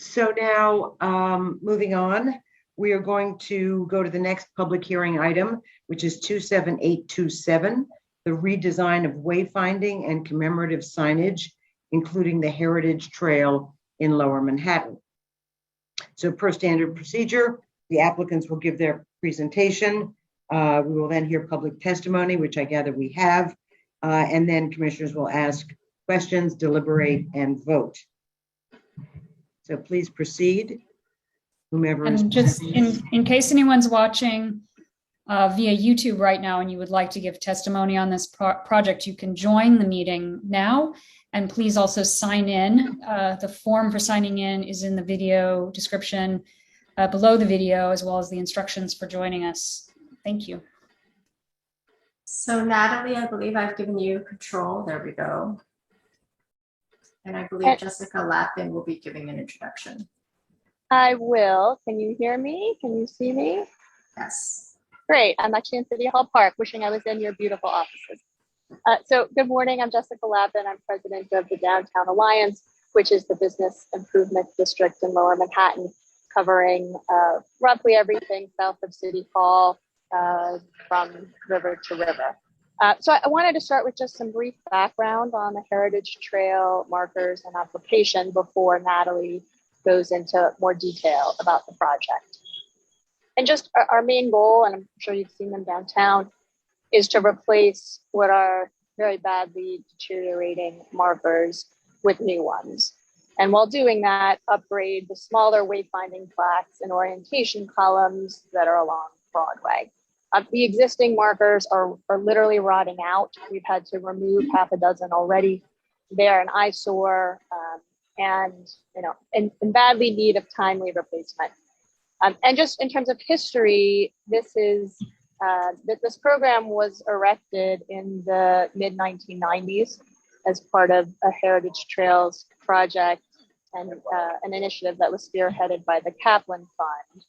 So now, moving on, we are going to go to the next public hearing item, which is 27827, the redesign of wayfinding and commemorative signage, including the Heritage Trail in Lower Manhattan. So per standard procedure, the applicants will give their presentation. We will then hear public testimony, which I gather we have, and then commissioners will ask questions, deliberate, and vote. So please proceed, whomever is. And just in case anyone's watching via YouTube right now and you would like to give testimony on this project, you can join the meeting now. And please also sign in. The form for signing in is in the video description below the video, as well as the instructions for joining us. Thank you. So Natalie, I believe I've given you control. There we go. And I believe Jessica Lappin will be giving an introduction. I will. Can you hear me? Can you see me? Yes. Great. I'm actually in City Hall Park, wishing I was in your beautiful offices. So good morning. I'm Jessica Lappin. I'm president of the Downtown Alliance, which is the business improvement district in Lower Manhattan, covering roughly everything south of City Hall, from river to river. So I wanted to start with just some brief background on the Heritage Trail markers and application before Natalie goes into more detail about the project. And just our main goal, and I'm sure you've seen them downtown, is to replace what are very badly deteriorating markers with new ones. And while doing that, upgrade the smaller wayfinding plaques and orientation columns that are along Broadway. The existing markers are literally rotting out. We've had to remove half a dozen already. They're an eyesore and in badly need of timely replacement. And just in terms of history, this program was erected in the mid-1990s as part of a Heritage Trails project and an initiative that was spearheaded by the Kaplan Fund.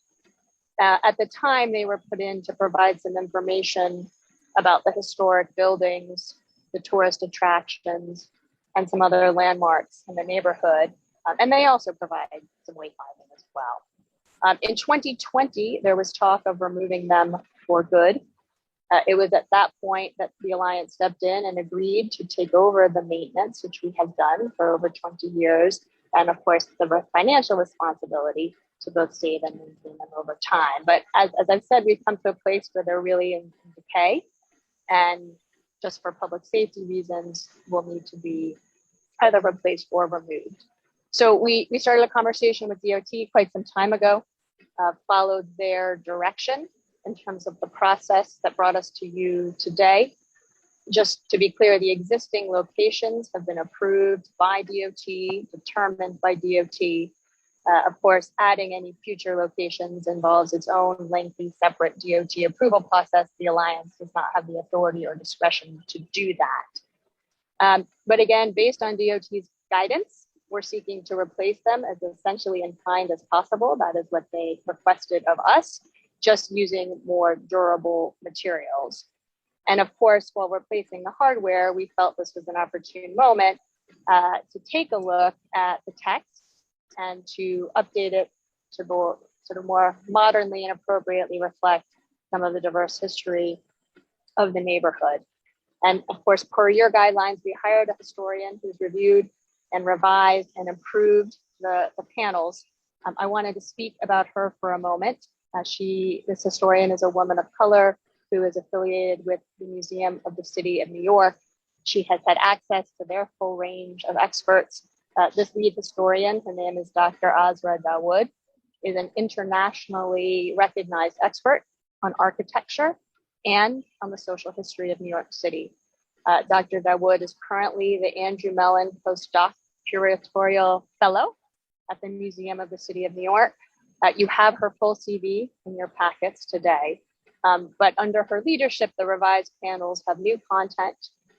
At the time, they were put in to provide some information about the historic buildings, the tourist attractions, and some other landmarks in the neighborhood. And they also provide some wayfinding as well. In 2020, there was talk of removing them for good. It was at that point that the Alliance stepped in and agreed to take over the maintenance, which we have done for over 20 years. And of course, the financial responsibility to both save and maintain them over time. But as I've said, we've come to a place where they're really in decay. And just for public safety reasons, will need to be either replaced or removed. So we started a conversation with DOT quite some time ago, followed their direction in terms of the process that brought us to you today. Just to be clear, the existing locations have been approved by DOT, determined by DOT. Of course, adding any future locations involves its own lengthy, separate DOT approval process. The Alliance does not have the authority or discretion to do that. But again, based on DOT's guidance, we're seeking to replace them as essentially in kind as possible. That is what they requested of us, just using more durable materials. And of course, while replacing the hardware, we felt this was an opportune moment to take a look at the text and to update it to sort of more modernly and appropriately reflect some of the diverse history of the neighborhood. And of course, per your guidelines, we hired a historian who's reviewed and revised and improved the panels. I wanted to speak about her for a moment. This historian is a woman of color who is affiliated with the Museum of the City of New York. She has had access to their full range of experts. This lead historian, her name is Dr. Azra Dawood, is an internationally recognized expert on architecture and on the social history of New York City. Dr. Dawood is currently the Andrew Mellon Postdoc Curatorial Fellow at the Museum of the City of New York. You have her full CV in your packets today, but under her leadership, the revised panels have new content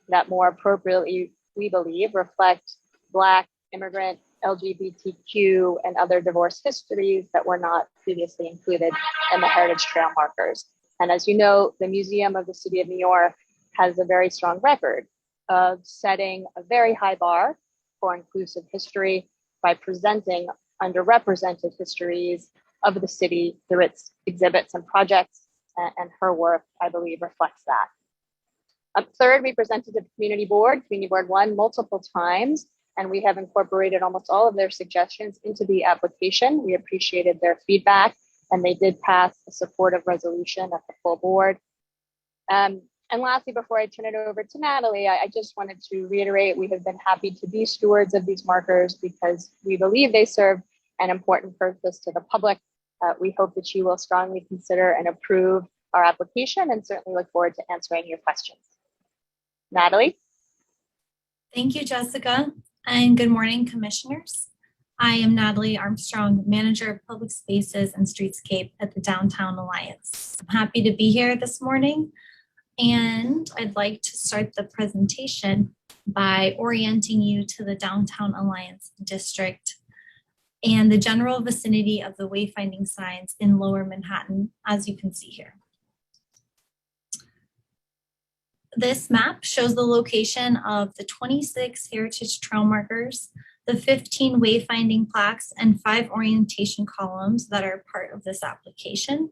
that more appropriately, we believe, reflect Black, immigrant, LGBTQ, and other diverse histories that were not previously included in the Heritage Trail markers. And as you know, the Museum of the City of New York has a very strong record of setting a very high bar for inclusive history by presenting underrepresented histories of the city through its exhibits and projects, and her work, I believe, reflects that. Third, we presented to the Community Board 1, multiple times, and we have incorporated almost all of their suggestions into the application. We appreciated their feedback, and they did pass a supportive resolution at the full board. And lastly, before I turn it over to Natalie, I just wanted to reiterate, we have been happy to be stewards of these markers because we believe they serve an important purpose to the public. We hope that you will strongly consider and approve our application, and certainly look forward to answering your questions. Natalie? Thank you, Jessica, and good morning, commissioners. I am Natalie Armstrong, Manager of Public Spaces and Streetscape at the Downtown Alliance. I'm happy to be here this morning, and I'd like to start the presentation by orienting you to the Downtown Alliance District and the general vicinity of the wayfinding signs in Lower Manhattan, as you can see here. This map shows the location of the 26 heritage trail markers, the 15 wayfinding plaques, and 5 orientation columns that are part of this application.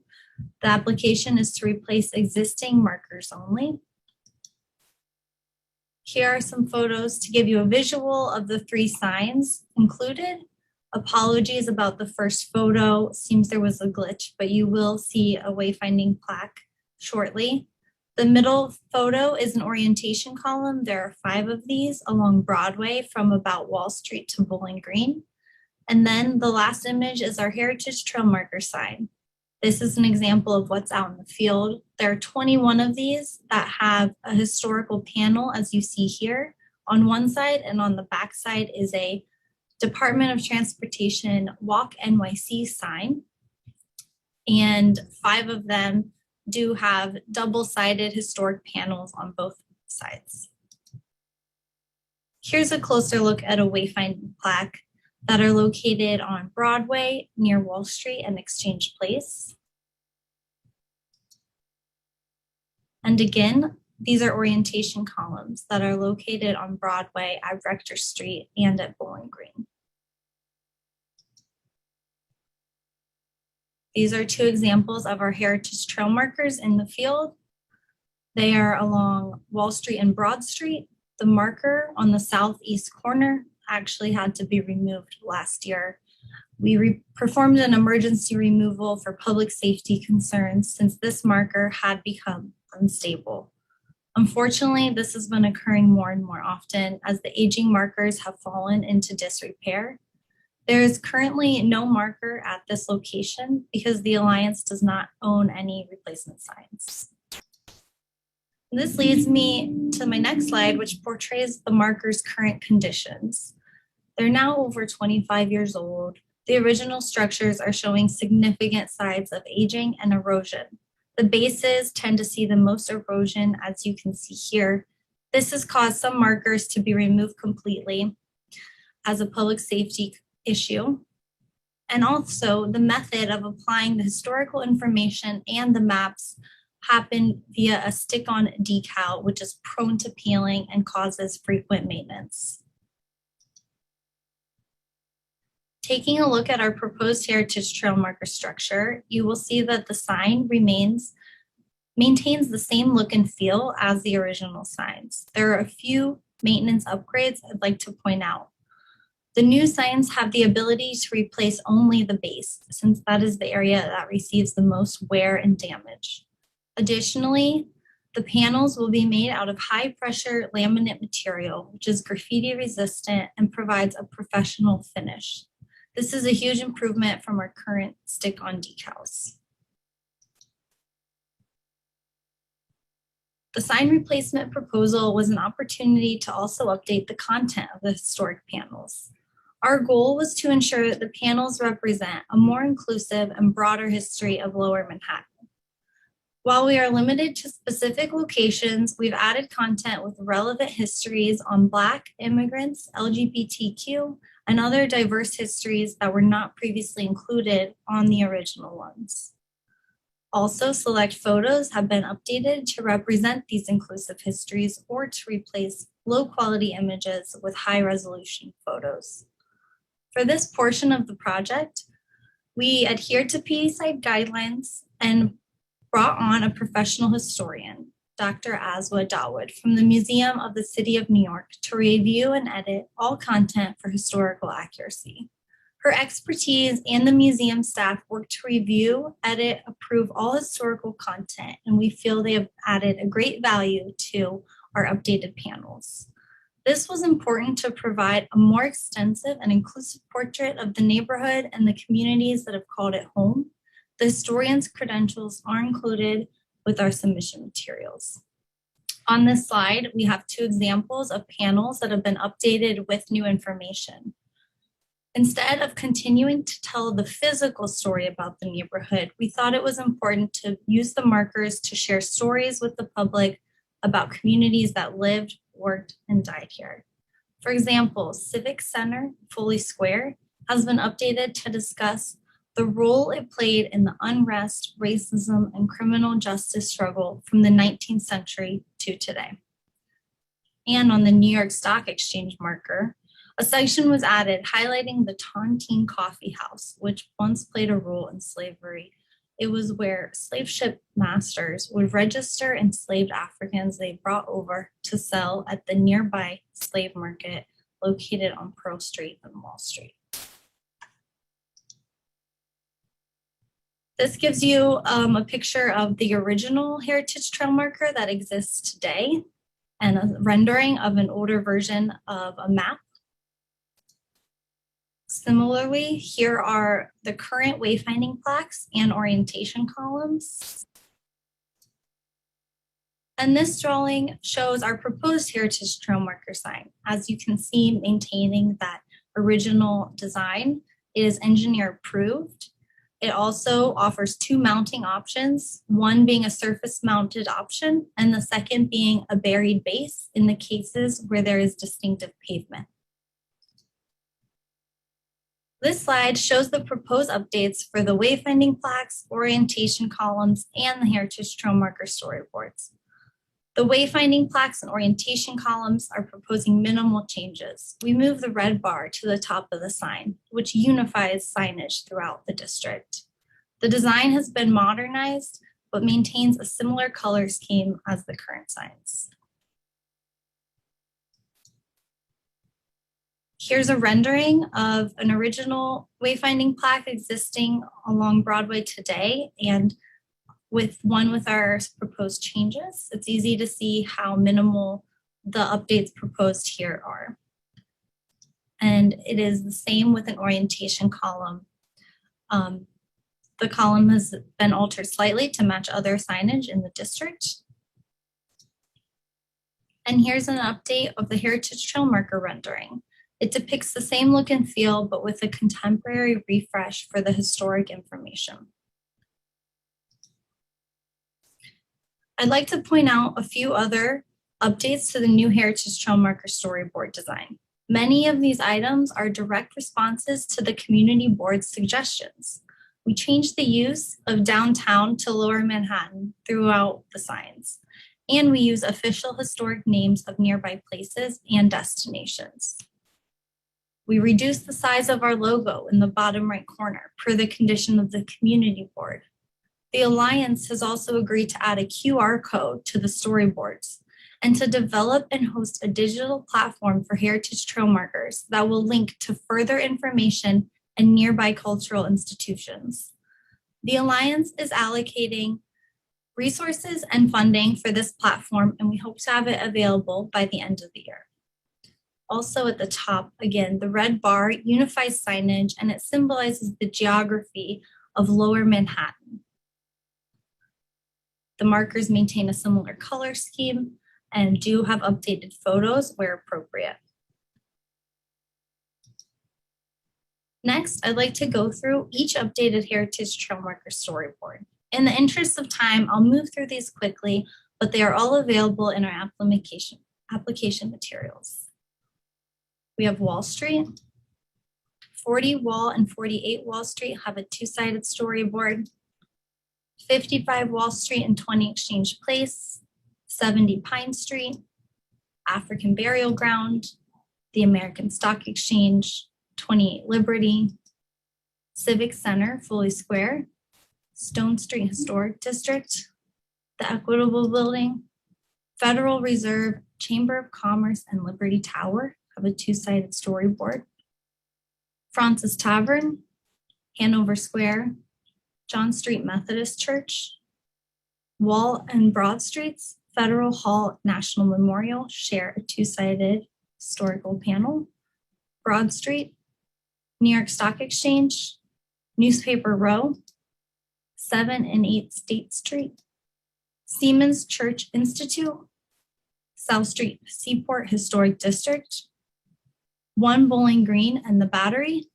The application is to replace existing markers only. Here are some photos to give you a visual of the 3 signs included. Apologies about the first photo. Seems there was a glitch, but you will see a wayfinding plaque shortly. The middle photo is an orientation column. There are 5 of these along Broadway from about Wall Street to Bowling Green. And then the last image is our Heritage Trail Marker sign. This is an example of what's out in the field. There are 21 of these that have a historical panel, as you see here, on one side, and on the back side is a Department of Transportation Walk NYC sign. And 5 of them do have double-sided historic panels on both sides. Here's a closer look at a wayfinding plaque that are located on Broadway near Wall Street and Exchange Place. And again, these are orientation columns that are located on Broadway at Rector Street and at Bowling Green. These are 2 examples of our heritage trail markers in the field. They are along Wall Street and Broad Street. The marker on the southeast corner actually had to be removed last year. We performed an emergency removal for public safety concerns since this marker had become unstable. Unfortunately, this has been occurring more and more often as the aging markers have fallen into disrepair. There is currently no marker at this location because the Alliance does not own any replacement signs. This leads me to my next slide, which portrays the marker's current conditions. They're now over 25 years old. The original structures are showing significant signs of aging and erosion. The bases tend to see the most erosion, as you can see here. This has caused some markers to be removed completely as a public safety issue. And also the method of applying the historical information and the maps happen via a stick-on decal, which is prone to peeling and causes frequent maintenance. Taking a look at our proposed heritage trail marker structure, you will see that the sign maintains the same look and feel as the original signs. There are a few maintenance upgrades I'd like to point out. The new signs have the ability to replace only the base, since that is the area that receives the most wear and damage. Additionally, the panels will be made out of high-pressure laminate material, which is graffiti resistant and provides a professional finish. This is a huge improvement from our current stick-on decals. The sign replacement proposal was an opportunity to also update the content of the historic panels. Our goal was to ensure that the panels represent a more inclusive and broader history of Lower Manhattan. While we are limited to specific locations, we've added content with relevant histories on Black, immigrants, LGBTQ, and other diverse histories that were not previously included on the original ones. Also, select photos have been updated to represent these inclusive histories or to replace low-quality images with high-resolution photos. For this portion of the project, we adhered to PD site guidelines and brought on a professional historian, Dr. Aswa Dawood from the Museum of the City of New York, to review and edit all content for historical accuracy. Her expertise and the museum staff worked to review, edit, approve all historical content, and we feel they have added a great value to our updated panels. This was important to provide a more extensive and inclusive portrait of the neighborhood and the communities that have called it home. The historian's credentials are included with our submission materials. On this slide, we have 2 examples of panels that have been updated with new information. Instead of continuing to tell the physical story about the neighborhood, we thought it was important to use the markers to share stories with the public about communities that lived, worked, and died here. For example, Civic Center, Foley Square, has been updated to discuss the role it played in the unrest, racism, and criminal justice struggle from the 19th century to today. And on the New York Stock Exchange marker, a section was added highlighting the Tontine Coffee House, which once played a role in slavery. It was where slave ship masters would register enslaved Africans they brought over to sell at the nearby slave market located on Pearl Street and Wall Street. This gives you a picture of the original Heritage Trail marker that exists today and a rendering of an older version of a map. Similarly, here are the current wayfinding plaques and orientation columns. And this drawing shows our proposed Heritage Trail marker sign. As you can see, maintaining that original design, it is engineer approved. It also offers 2 mounting options, one being a surface mounted option and the second being a buried base in the cases where there is distinctive pavement. This slide shows the proposed updates for the wayfinding plaques, orientation columns, and the Heritage Trail marker storyboards. The wayfinding plaques and orientation columns are proposing minimal changes. We move the red bar to the top of the sign, which unifies signage throughout the district. The design has been modernized, but maintains a similar color scheme as the current signs. Here's a rendering of an original wayfinding plaque existing along Broadway today, and with our proposed changes. It's easy to see how minimal the updates proposed here are. And it is the same with an orientation column. The column has been altered slightly to match other signage in the district. And here's an update of the Heritage Trail marker rendering. It depicts the same look and feel, but with a contemporary refresh for the historic information. I'd like to point out a few other updates to the new Heritage Trail marker storyboard design. Many of these items are direct responses to the community board's suggestions. We changed the use of downtown to Lower Manhattan throughout the signs, and we use official historic names of nearby places and destinations. We reduced the size of our logo in the bottom right corner per the condition of the community board. The Alliance has also agreed to add a QR code to the storyboards and to develop and host a digital platform for Heritage Trail markers that will link to further information and nearby cultural institutions. The Alliance is allocating resources and funding for this platform, and we hope to have it available by the end of the year. Also at the top, again, the red bar unifies signage and it symbolizes the geography of Lower Manhattan. The markers maintain a similar color scheme and do have updated photos where appropriate. Next, I'd like to go through each updated Heritage Trail marker storyboard. In the interest of time, I'll move through these quickly, but they are all available in our application materials. We have Wall Street. 40 Wall and 48 Wall Street have a 2-sided storyboard. 55 Wall Street and 20 Exchange Place, 70 Pine Street, African Burial Ground, the American Stock Exchange, 28 Liberty, Civic Center, Foley Square, Stone Street Historic District, the Equitable Building, Federal Reserve, Chamber of Commerce, and Liberty Tower have a two-sided storyboard. Francis Tavern, Hanover Square, John Street Methodist Church, Wall and Broad Streets, Federal Hall National Memorial share a two-sided historical panel. Broad Street, New York Stock Exchange, Newspaper Row, 7 and 8 State Street, Siemens Church Institute, South Street Seaport Historic District, 1 Bowling Green and the Battery,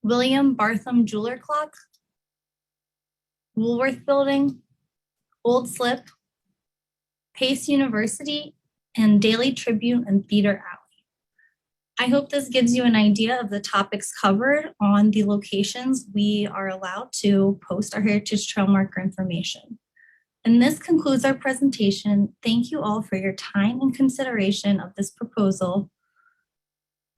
William Bartham Jeweler Clock, Woolworth Building, Old Slip, Pace University, and Daily Tribune and Theater Alley. I hope this gives you an idea of the topics covered on the locations we are allowed to post our Heritage Trail Marker information. And this concludes our presentation. Thank you all for your time and consideration of this proposal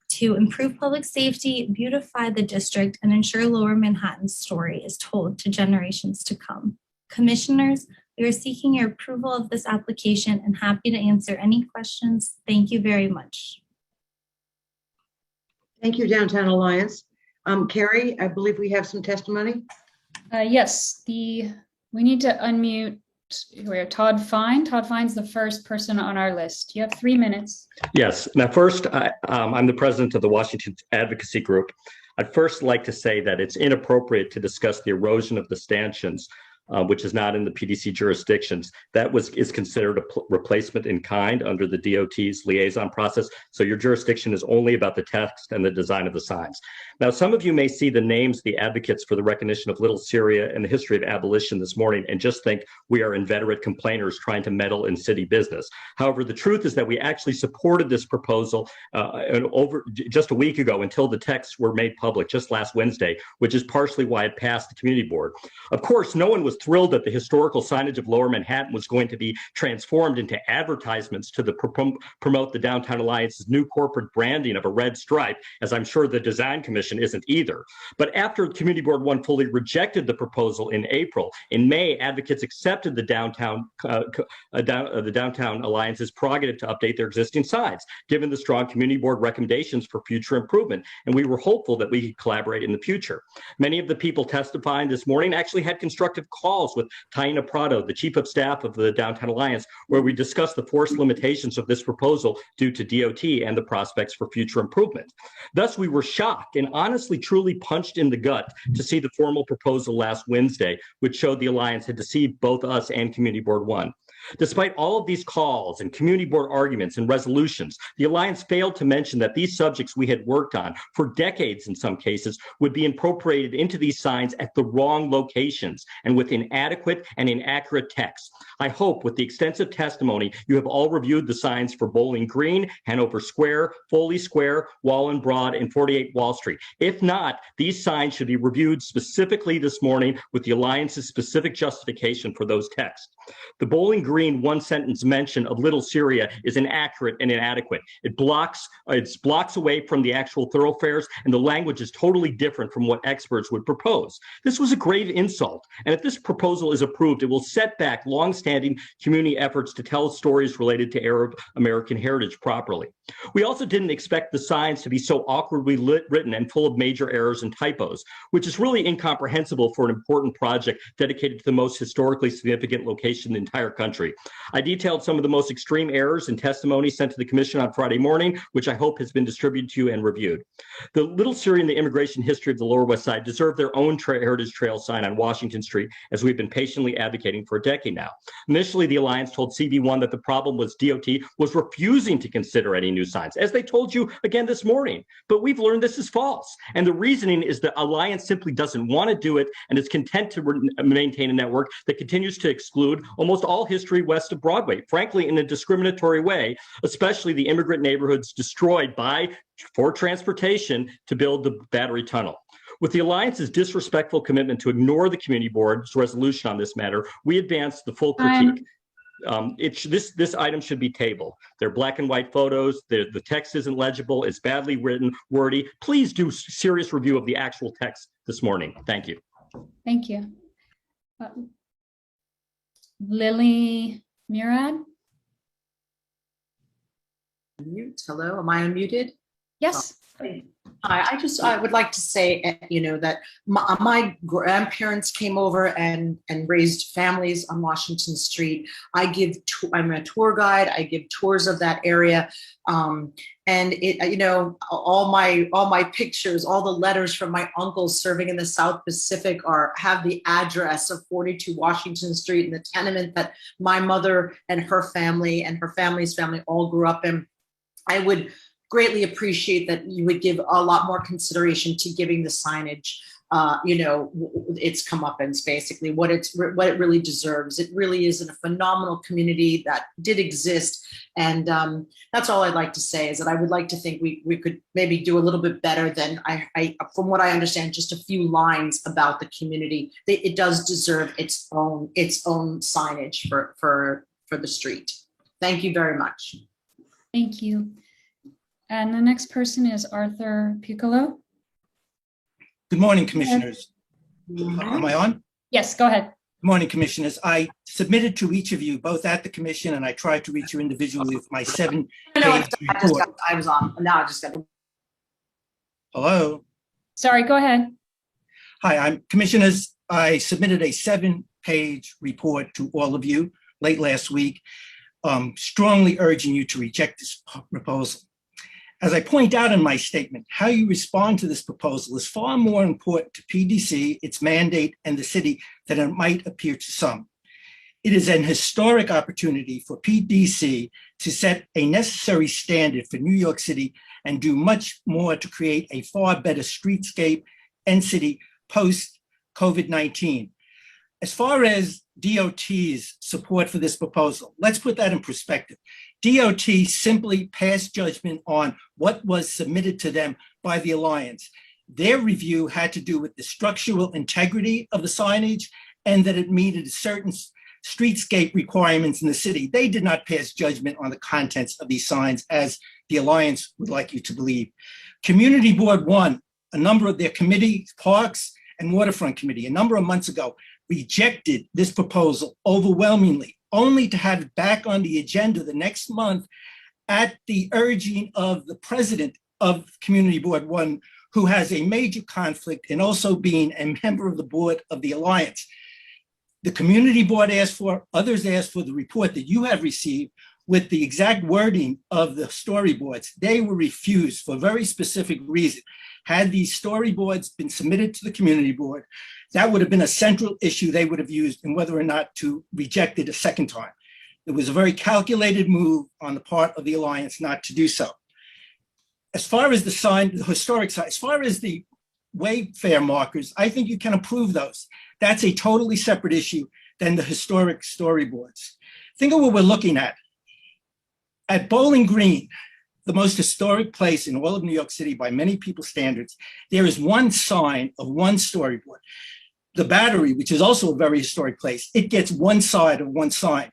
to improve public safety, beautify the district, and ensure Lower Manhattan's story is told to generations to come. Commissioners, we are seeking your approval of this application and happy to answer any questions. Thank you very much. Thank you, Downtown Alliance. Carrie, I believe we have some testimony. Yes, we need to unmute. We have Todd Fine. Todd Fine's the first person on our list. You have 3 minutes. Yes. Now, first, I'm the president of the Washington Advocacy Group. I'd first like to say that it's inappropriate to discuss the erosion of the stanchions, which is not in the PDC jurisdictions. That is considered a replacement in kind under the DOT's liaison process. So your jurisdiction is only about the text and the design of the signs. Now, some of you may see the names, the advocates for the recognition of Little Syria and the history of abolition this morning and just think we are inveterate complainers trying to meddle in city business. However, the truth is that we actually supported this proposal over just a week ago until the texts were made public just last Wednesday, which is partially why it passed the community board. Of course, no one was thrilled that the historical signage of Lower Manhattan was going to be transformed into advertisements to promote the Downtown Alliance's new corporate branding of a red stripe, as I'm sure the Design Commission isn't either. But after Community Board 1 fully rejected the proposal in April, in May, advocates accepted the Downtown Alliance's prerogative to update their existing signs, given the strong Community Board recommendations for future improvement. And we were hopeful that we could collaborate in the future. Many of the people testifying this morning actually had constructive calls with Taina Prado, the Chief of Staff of the Downtown Alliance, where we discussed the forced limitations of this proposal due to DOT and the prospects for future improvement. Thus, we were shocked and honestly truly punched in the gut to see the formal proposal last Wednesday, which showed the Alliance had deceived both us and Community Board 1. Despite all of these calls and community board arguments and resolutions, the Alliance failed to mention that these subjects we had worked on for decades in some cases would be incorporated into these signs at the wrong locations and with inadequate and inaccurate text. I hope with the extensive testimony you have all reviewed the signs for Bowling Green, Hanover Square, Foley Square, Wall and Broad, and 48 Wall Street. If not, these signs should be reviewed specifically this morning with the Alliance's specific justification for those texts. The Bowling Green one-sentence mention of Little Syria is inaccurate and inadequate. It's blocks away from the actual thoroughfares, and the language is totally different from what experts would propose. This was a grave insult, and if this proposal is approved, it will set back long-standing community efforts to tell stories related to Arab American heritage properly. We also didn't expect the signs to be so awkwardly written and full of major errors and typos, which is really incomprehensible for an important project dedicated to the most historically significant location in the entire country. I detailed some of the most extreme errors in testimony sent to the Commission on Friday morning, which I hope has been distributed to you and reviewed. The Little Syria and the immigration history of the Lower West Side deserve their own Heritage Trail sign on Washington Street, as we've been patiently advocating for a decade now. Initially, the Alliance told CB1 that the problem was DOT was refusing to consider any new signs, as they told you again this morning. But we've learned this is false. And the reasoning is the Alliance simply doesn't want to do it and is content to maintain a network that continues to exclude almost all history west of Broadway, frankly, in a discriminatory way, especially the immigrant neighborhoods destroyed for transportation to build the Battery Tunnel. With the Alliance's disrespectful commitment to ignore the Community Board's resolution on this matter, we advanced the full critique. This item should be tabled. They're black and white photos. The text isn't legible. It's badly written, wordy. Please do serious review of the actual text this morning. Thank you. Thank you. Lily Murad? Mute. Hello, am I unmuted? Yes. Hi, I would like to say, that my grandparents came over and raised families on Washington Street. I'm a tour guide. I give tours of that area. And all my pictures, all the letters from my uncles serving in the South Pacific have the address of 42 Washington Street and the tenement that my mother and her family and her family's family all grew up in. I would greatly appreciate that you would give a lot more consideration to giving the signage, its comeuppance, basically what it really deserves. It really is a phenomenal community that did exist. And that's all I'd like to say, is that I would like to think we could maybe do a little bit better than from what I understand, just a few lines about the community. It does deserve its own signage for the street. Thank you very much. Thank you. And the next person is Arthur Piccolo. Good morning, Commissioners. Am I on? Yes, go ahead. Good morning, Commissioners. I submitted to each of you, both at the Commission, and I tried to reach you individually with my 7-page report. I was on. Now I just got. Hello? Sorry, go ahead. Hi, Commissioners. I submitted a 7-page report to all of you late last week, strongly urging you to reject this proposal. As I point out in my statement, how you respond to this proposal is far more important to PDC, its mandate, and the city than it might appear to some. It is an historic opportunity for PDC to set a necessary standard for New York City and do much more to create a far better streetscape and city post-COVID-19. As far as DOT's support for this proposal, let's put that in perspective. DOT simply passed judgment on what was submitted to them by the Alliance. Their review had to do with the structural integrity of the signage and that it meted certain streetscape requirements in the city. They did not pass judgment on the contents of these signs, as the Alliance would like you to believe. Community Board 1, a number of their committees, Parks and Waterfront Committee, a number of months ago, rejected this proposal overwhelmingly, only to have it back on the agenda the next month at the urging of the president of Community Board 1, who has a major conflict in also being a member of the board of the Alliance. The Community Board asked for, others asked for the report that you have received with the exact wording of the storyboards. They were refused for a very specific reason. Had these storyboards been submitted to the Community Board, that would have been a central issue they would have used in whether or not to reject it a second time. It was a very calculated move on the part of the Alliance not to do so. As far as the sign, the historic sign, as far as the wayfare markers, I think you can approve those. That's a totally separate issue than the historic storyboards. Think of what we're looking at. At Bowling Green, the most historic place in all of New York City by many people's standards, there is one sign of one storyboard. The Battery, which is also a very historic place, it gets one side of one sign.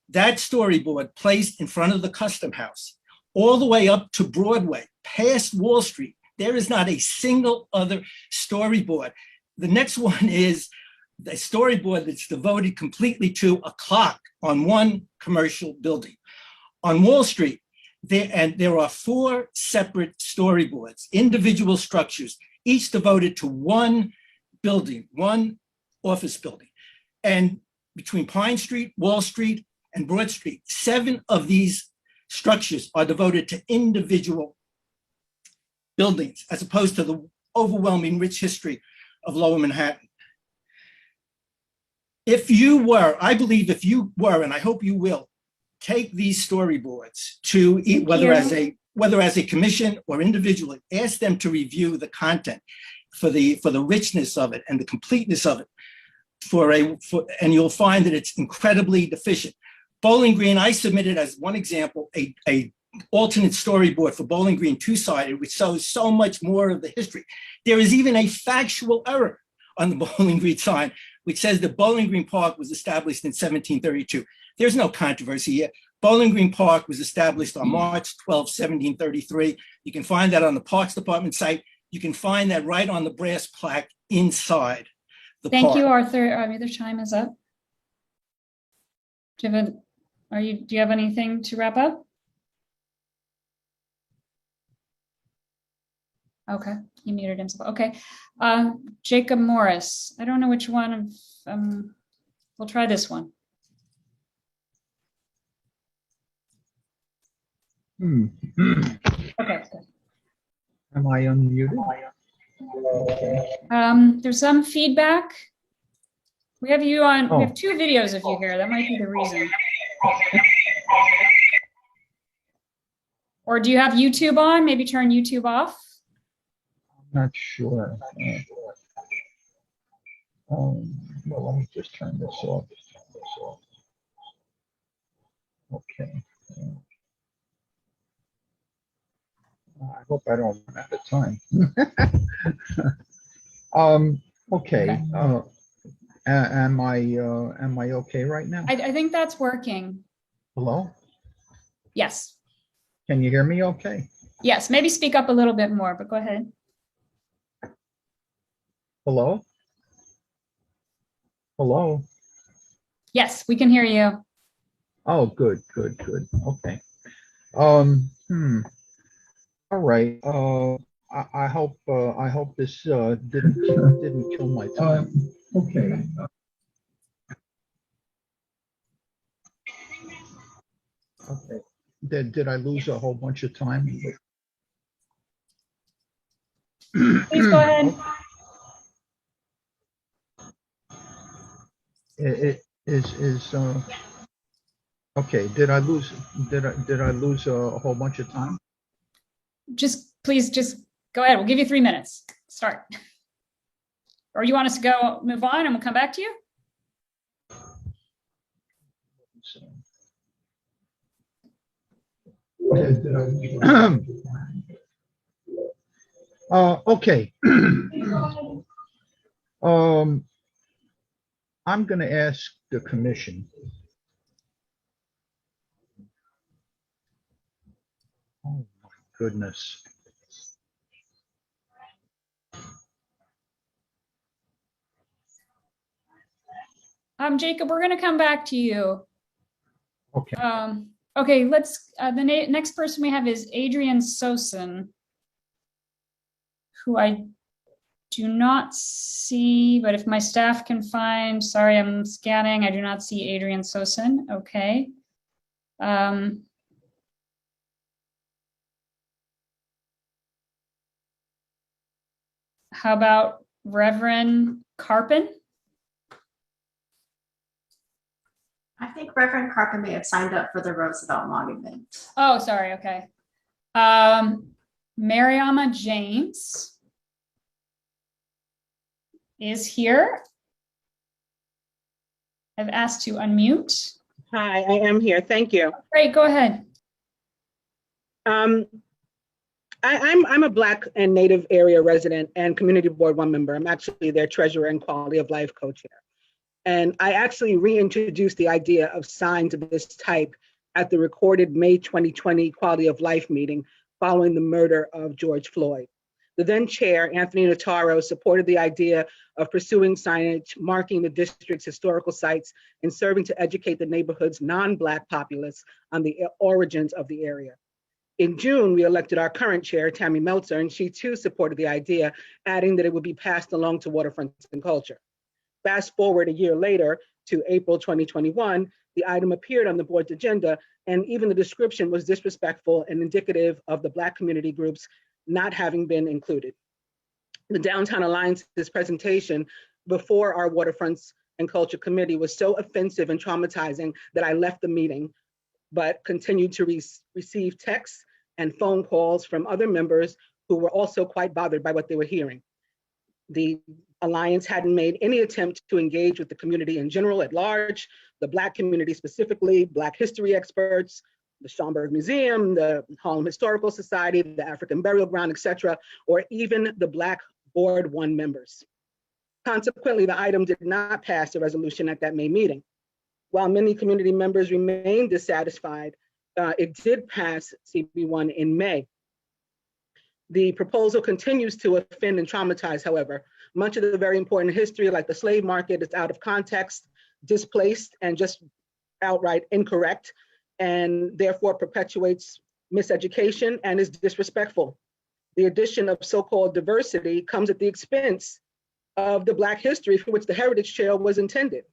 That storyboard placed in front of the Custom House, all the way up to Broadway, past Wall Street, there is not a single other storyboard. The next one is the storyboard that's devoted completely to a clock on one commercial building. On Wall Street, there are 4 separate storyboards, individual structures, each devoted to one building, one office building. And between Pine Street, Wall Street, and Broad Street, 7 of these structures are devoted to individual buildings, as opposed to the overwhelming rich history of Lower Manhattan. If you were, I believe if you were, and I hope you will, take these storyboards to whether as a commission or individually, ask them to review the content for the richness of it and the completeness of it, and you'll find that it's incredibly deficient. Bowling Green, I submitted as one example a alternate storyboard for Bowling Green 2-sided, which shows so much more of the history. There is even a factual error on the Bowling Green sign, which says that Bowling Green Park was established in 1732. There's no controversy here. Bowling Green Park was established on March 12, 1733. You can find that on the Parks Department site. You can find that right on the brass plaque inside the Thank park. you, Arthur. Your time is up. Do you have anything to wrap up? Okay, he muted himself. Okay, Jacob Morris. I don't know which one of. We'll try this one. Okay. Am I unmuted? There's some feedback. We have you on. Oh. We have 2 videos of you here. That might be the reason. Or do you have YouTube on? Maybe turn YouTube off. Not sure. Well, let me just turn this off. Okay. I hope I don't run out of time. Okay. Am I okay right now? I think that's working. Hello? Yes. Can you hear me okay? Yes. Maybe speak up a little bit more, but go ahead. Hello? Hello? Yes, we can hear you. Oh, good. Okay. All right. I hope this didn't kill my time. Okay. Okay. Did I lose a whole bunch of time? Please go ahead. It is okay. Did I lose a whole bunch of time? Please go ahead. We'll give you 3 minutes. Start. Or you want us to move on and we'll come back to you? Okay. I'm going to ask the commission. Oh my goodness. Jacob, we're going to come back to you. Okay. Okay, let's, the next person we have is Adrian Sosin, who I do not see, but if my staff can find, sorry, I'm scanning. I do not see Adrian Sosin. Okay. How about Reverend Carpin? I think Reverend Carpin may have signed up for the Roosevelt Monument. Oh, sorry. Okay. Mariama James is here. I've asked to unmute. Hi, I am here. Thank you. Great, go ahead. I'm a Black and Native area resident and community board 1 member. I'm actually their treasurer and quality of life co-chair. And I actually reintroduced the idea of signs of this type at the recorded May 2020 quality of life meeting following the murder of George Floyd. The then chair, Anthony Notaro, supported the idea of pursuing signage, marking the district's historical sites, and serving to educate the neighborhood's non-Black populace on the origins of the area. In June, we elected our current chair, Tammy Meltzer, and she too supported the idea, adding that it would be passed along to Waterfronts and Culture. Fast forward a year later to April 2021, the item appeared on the board's agenda, and even the description was disrespectful and indicative of the Black community groups not having been included. The Downtown Alliance's presentation before our Waterfronts and Culture Committee was so offensive and traumatizing that I left the meeting, but continued to receive texts and phone calls from other members who were also quite bothered by what they were hearing. The Alliance hadn't made any attempt to engage with the community in general at large, the Black community specifically, Black history experts, the Schomburg Museum, the Harlem Historical Society, the African Burial Ground, etc., or even the Black Board 1 members. Consequently, the item did not pass a resolution at that May meeting. while many community members remain dissatisfied, it did pass CB1 in May. The proposal continues to offend and traumatize, however. Much of the very important history, like the slave market, is out of context, displaced, and just outright incorrect, and therefore perpetuates miseducation and is disrespectful. The addition of so-called diversity comes at the expense of the Black history for which the Heritage Trail was intended.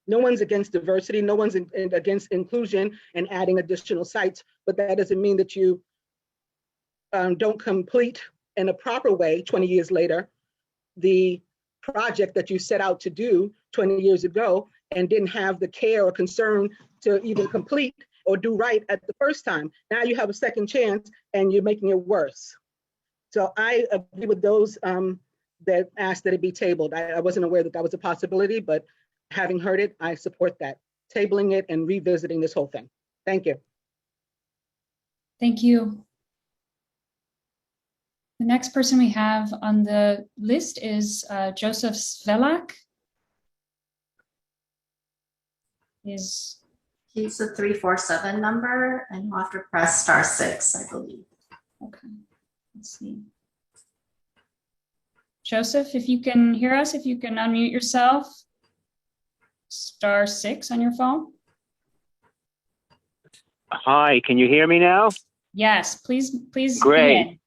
No one's against diversity, no one's against inclusion and adding additional sites, but that doesn't mean that you don't complete in a proper way 20 years later the project that you set out to do 20 years ago and didn't have the care or concern to even complete or do right at the first time. Now you have a second chance and you're making it worse. So I agree with those that asked that it be tabled. I wasn't aware that that was a possibility, but having heard it, I support that. Tabling it and revisiting this whole thing. Thank you. Thank you. The next person we have on the list is Joseph Svelak. He's the 347 number, and you'll have to press *6, I believe. Okay, let's see. Joseph, if you can hear us, if you can unmute yourself, *6 on your phone. Hi, can you hear me now? Yes, please. Great. Begin.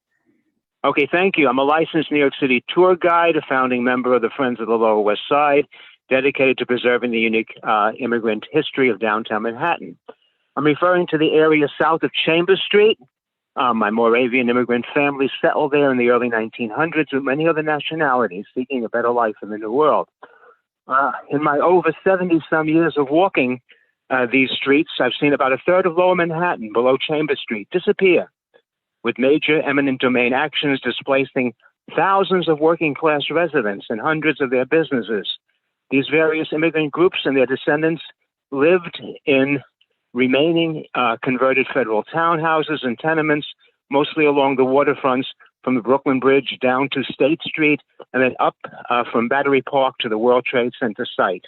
Okay, thank you. I'm a licensed New York City tour guide, a founding member of the Friends of the Lower West Side, dedicated to preserving the unique immigrant history of downtown Manhattan. I'm referring to the area south of Chambers Street. My Moravian immigrant family settled there in the early 1900s with many other nationalities seeking a better life in the New World. In my over 70-some years of walking these streets, I've seen about a third of Lower Manhattan below Chambers Street disappear, with major eminent domain actions displacing thousands of working class residents and hundreds of their businesses. These various immigrant groups and their descendants lived in remaining converted federal townhouses and tenements, mostly along the waterfronts from the Brooklyn Bridge down to State Street, and then up from Battery Park to the World Trade Center site.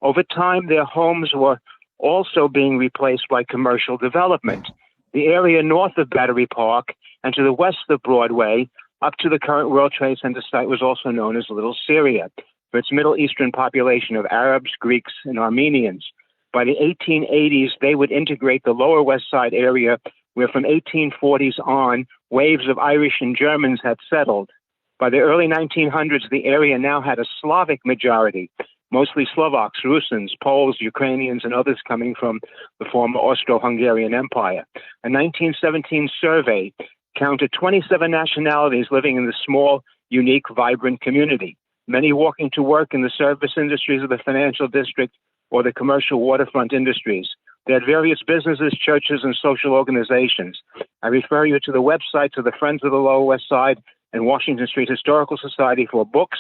Over time, their homes were also being replaced by commercial development. The area north of Battery Park and to the west of Broadway, up to the current World Trade Center site, was also known as Little Syria, for its Middle Eastern population of Arabs, Greeks, and Armenians. By the 1880s, they would integrate the Lower West Side area, where from 1840s on, waves of Irish and Germans had settled. By the early 1900s, the area now had a Slavic majority, mostly Slovaks, Russians, Poles, Ukrainians, and others coming from the former Austro-Hungarian Empire. A 1917 survey counted 27 nationalities living in the small, unique, vibrant community, many walking to work in the service industries of the financial district or the commercial waterfront industries. They had various businesses, churches, and social organizations. I refer you to the websites of the Friends of the Lower West Side and Washington Street Historical Society for books,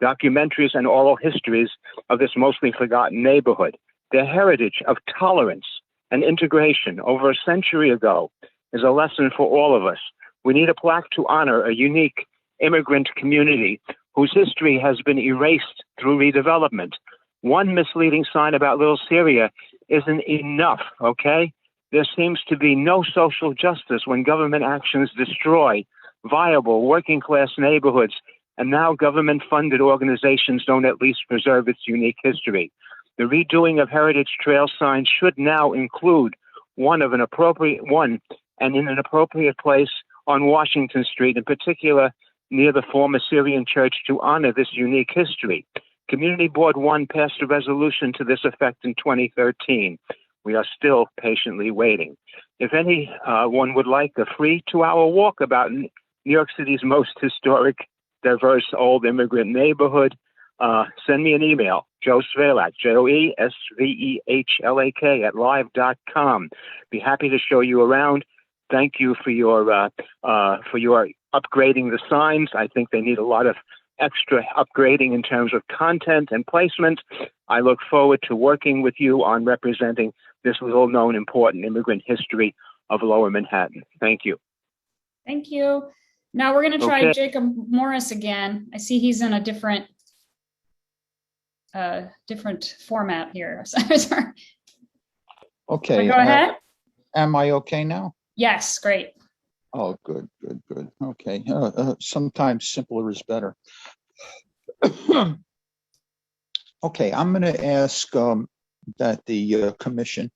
documentaries, and oral histories of this mostly forgotten neighborhood. Their heritage of tolerance and integration over a century ago is a lesson for all of us. We need a plaque to honor a unique immigrant community whose history has been erased through redevelopment. One misleading sign about Little Syria isn't enough, okay? There seems to be no social justice when government actions destroy viable working-class neighborhoods, and now government-funded organizations don't at least preserve its unique history. The redoing of heritage trail signs should now include one in an appropriate place on Washington Street, in particular near the former Syrian church, to honor this unique history. Community Board 1 passed a resolution to this effect in 2013. We are still patiently waiting. If anyone would like a free 2-hour walk about New York City's most historic, diverse, old immigrant neighborhood, send me an email, Joe Svelak, JoeSvehlak @live.com. Be happy to show you around. Thank you for your upgrading the signs. I think they need a lot of extra upgrading in terms of content and placement. I look forward to working with you on representing this little-known important immigrant history of Lower Manhattan. Thank you. Thank you. Now we're going to try Jacob Morris again. I see he's in a different different format here. Sorry. Okay. Go ahead. Am I okay now? Yes, great. Oh, good. Okay. Sometimes simpler is better. Okay, I'm going to ask that the commission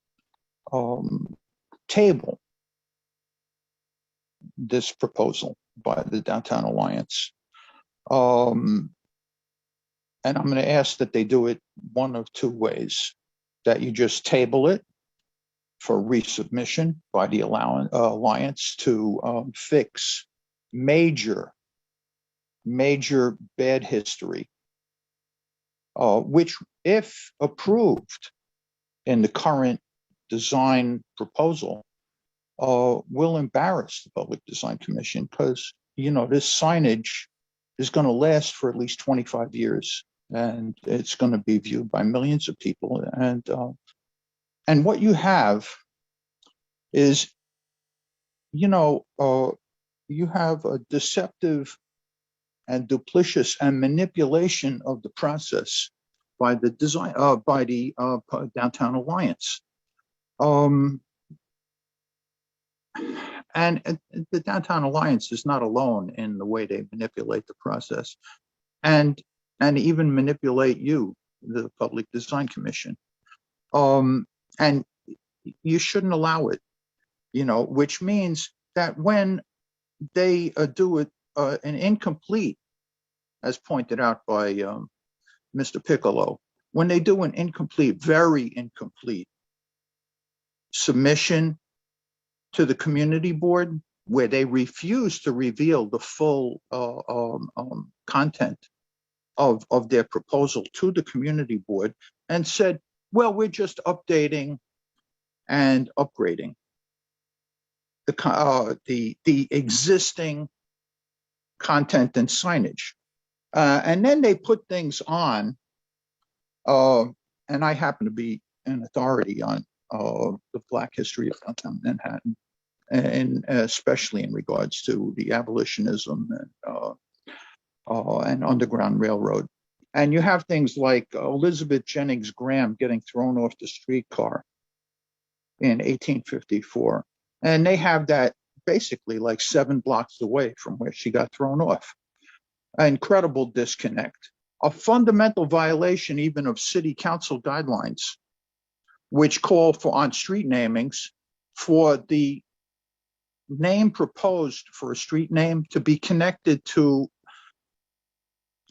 table this proposal by the Downtown Alliance. And I'm going to ask that they do it one of two ways, that you just table it for resubmission by the Alliance to fix major bad history, which, if approved in the current design proposal, will embarrass the Public Design Commission, because, you know, this signage is going to last for at least 25 years, and it's going to be viewed by millions of people. And what you have is, you know, you have a deceptive and duplicitous and manipulation of the process by the design, by the Downtown Alliance. And the Downtown Alliance is not alone in the way they manipulate the process, and even manipulate you, the Public Design Commission. And you shouldn't allow it, you know, which means that when they do it, an incomplete, as pointed out by Mr. Piccolo, when they do an incomplete, very incomplete submission to the community board, where they refuse to reveal the full content of their proposal to the community board, and said, well, we're just updating and upgrading the existing content and signage. And then they put things on, and I happen to be an authority on the Black history of downtown Manhattan, and especially in regards to the abolitionism and Underground Railroad. And you have things like Elizabeth Jennings Graham getting thrown off the streetcar in 1854. And they have that basically like 7 blocks away from where she got thrown off. An incredible disconnect. A fundamental violation even of city council guidelines, which call for on street namings for the name proposed for a street name to be connected to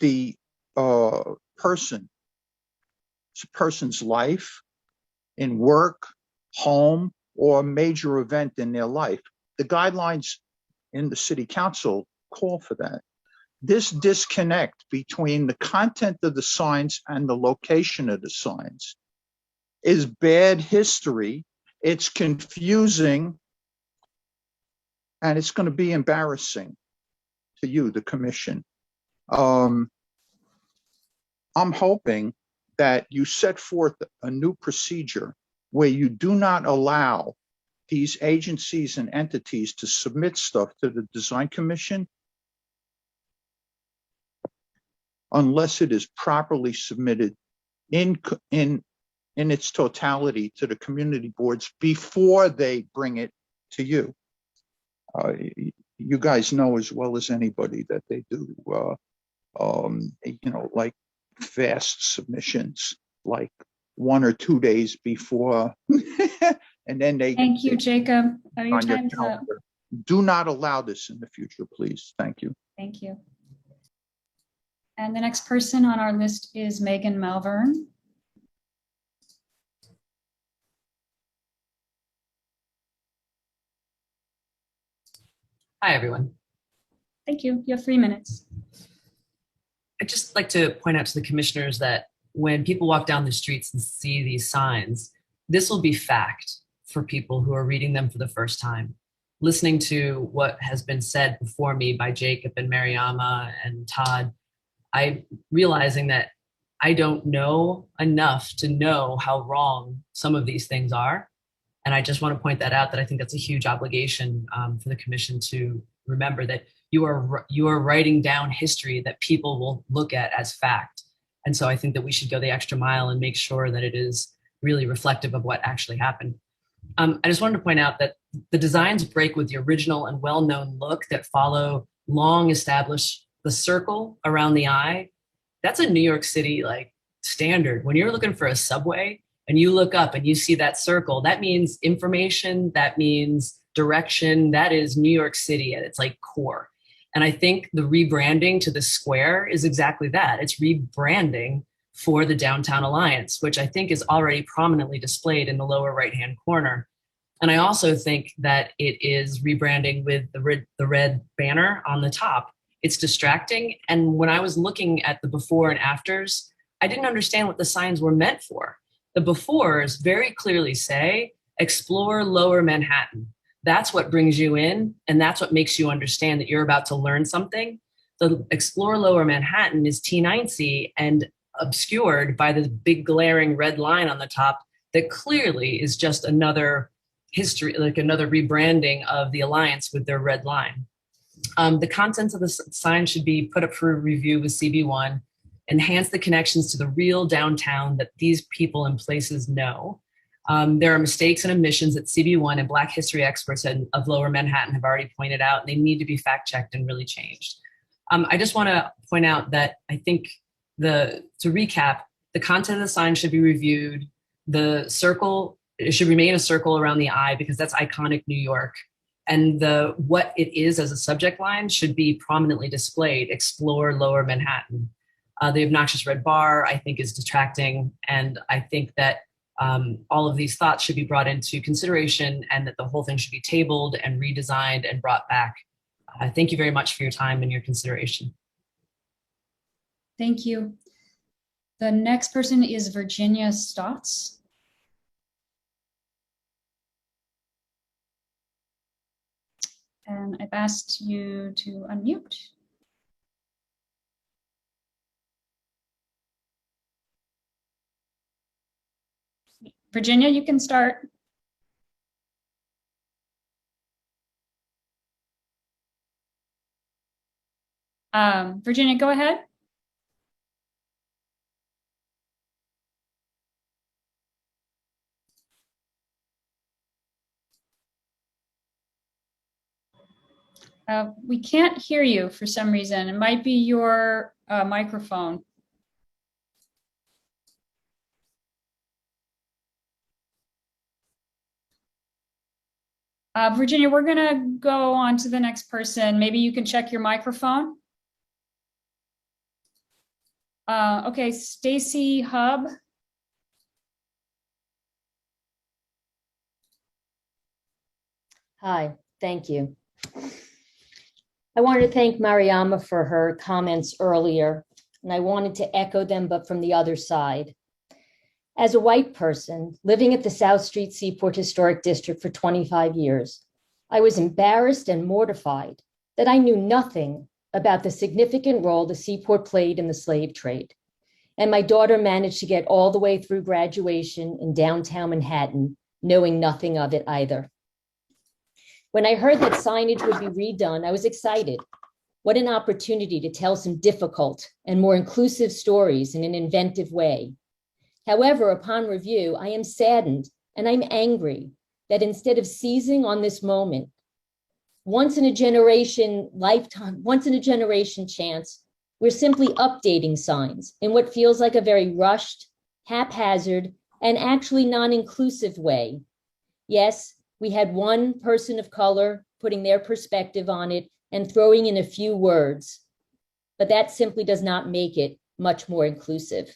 the person's life, in work, home, or a major event in their life. The guidelines in the city council call for that. This disconnect between the content of the signs and the location of the signs is bad history. It's confusing, and it's going to be embarrassing to you, the commission. I'm hoping that you set forth a new procedure where you do not allow these agencies and entities to submit stuff to the Design Commission unless it is properly submitted in its totality to the community boards before they bring it to you. You guys know as well as anybody that they do, you know, like fast submissions, like 1 or 2 days before, and then they. Thank you, Jacob. Your on your time's up. calendar. Do not allow this in the future, please. Thank you. Thank you. And the next person on our list is Megan Malvern. Hi, everyone. Thank you. You have 3 minutes. I'd just like to point out to the commissioners that when people walk down the streets and see these signs, this will be fact for people who are reading them for the first time. Listening to what has been said before me by Jacob and Mariama and Todd, I'm realizing that I don't know enough to know how wrong some of these things are. And I just want to point that out, that I think that's a huge obligation for the commission to remember that you are writing down history that people will look at as fact. And so I think that we should go the extra mile and make sure that it is really reflective of what actually happened. I just wanted to point out that the designs break with the original and well-known look that follow long established the circle around the eye. That's a New York City like standard. When you're looking for a subway and you look up and you see that circle, that means information, that means direction. That is New York City at its like core. And I think the rebranding to the square is exactly that. It's rebranding for the Downtown Alliance, which I think is already prominently displayed in the lower right-hand corner. And I also think that it is rebranding with the red banner on the top. It's distracting. And when I was looking at the before and afters, I didn't understand what the signs were meant for. The befores very clearly say, explore Lower Manhattan. That's what brings you in, and that's what makes you understand that you're about to learn something. The explore Lower Manhattan is T9C and obscured by the big glaring red line on the top that clearly is just another history, like another rebranding of the Alliance with their red line. The contents of the sign should be put up for review with CB1, enhance the connections to the real downtown that these people and places know. There are mistakes and omissions that CB1 and Black history experts of Lower Manhattan have already pointed out, and they need to be fact-checked and really changed. I just want to point out that I think to recap, the content of the sign should be reviewed. The circle, it should remain a circle around the eye because that's iconic New York. And what it is as a subject line should be prominently displayed, explore Lower Manhattan. The obnoxious red bar, I think, is distracting. And I think that all of these thoughts should be brought into consideration and that the whole thing should be tabled and redesigned and brought back. Thank you very much for your time and your consideration. Thank you. The next person is Virginia Stotts. And I've asked you to unmute. Virginia, you can start. Virginia, go ahead. We can't hear you for some reason. It might be your microphone. Virginia, we're gonna go on to the next person. Maybe you can check your microphone. Okay, Stacy Hub. Hi, thank you. I wanted to thank Mariama for her comments earlier, and I wanted to echo them, but from the other side. As a white person living at the South Street Seaport Historic District for 25 years, I was embarrassed and mortified that I knew nothing about the significant role the Seaport played in the slave trade. And my daughter managed to get all the way through graduation in downtown Manhattan, knowing nothing of it either. When I heard that signage would be redone, I was excited. What an opportunity to tell some difficult and more inclusive stories in an inventive way. However, upon review, I am saddened and I'm angry that instead of seizing on this moment, once in a generation chance, we're simply updating signs in what feels like a very rushed, haphazard, and actually non-inclusive way. Yes, we had one person of color putting their perspective on it and throwing in a few words, but that simply does not make it much more inclusive.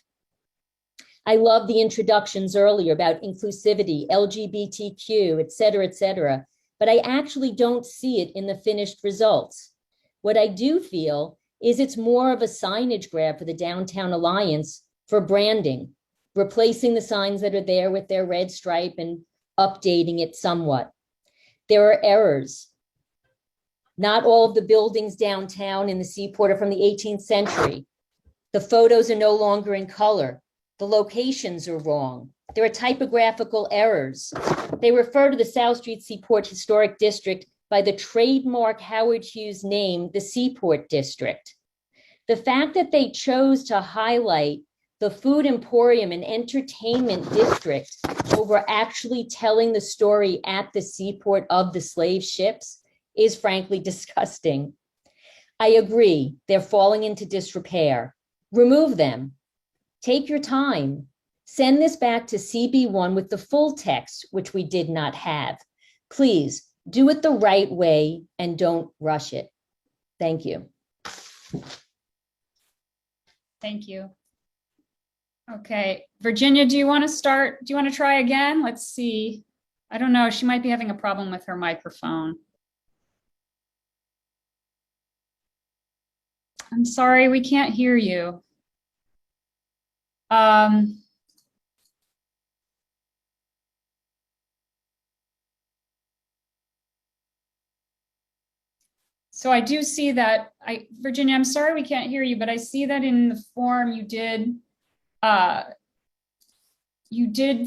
I love the introductions earlier about inclusivity, LGBTQ, et cetera, but I actually don't see it in the finished results. What I do feel is it's more of a signage grab for the Downtown Alliance for branding, replacing the signs that are there with their red stripe and updating it somewhat. There are errors. Not all of the buildings downtown in the Seaport are from the 18th century. The photos are no longer in color. The locations are wrong. There are typographical errors. They refer to the South Street Seaport Historic District by the trademark Howard Hughes name, the Seaport District. The fact that they chose to highlight the food emporium and entertainment district over actually telling the story at the seaport of the slave ships is frankly disgusting. I agree, they're falling into disrepair. Remove them. Take your time. Send this back to CB1 with the full text, which we did not have. Please do it the right way and don't rush it. Thank you. Thank you. Okay, Virginia, do you want to start? Do you want to try again? Let's see. I don't know. She might be having a problem with her microphone. I'm sorry, we can't hear you. So I do see that, Virginia, I'm sorry we can't hear you, but I see that in the form you did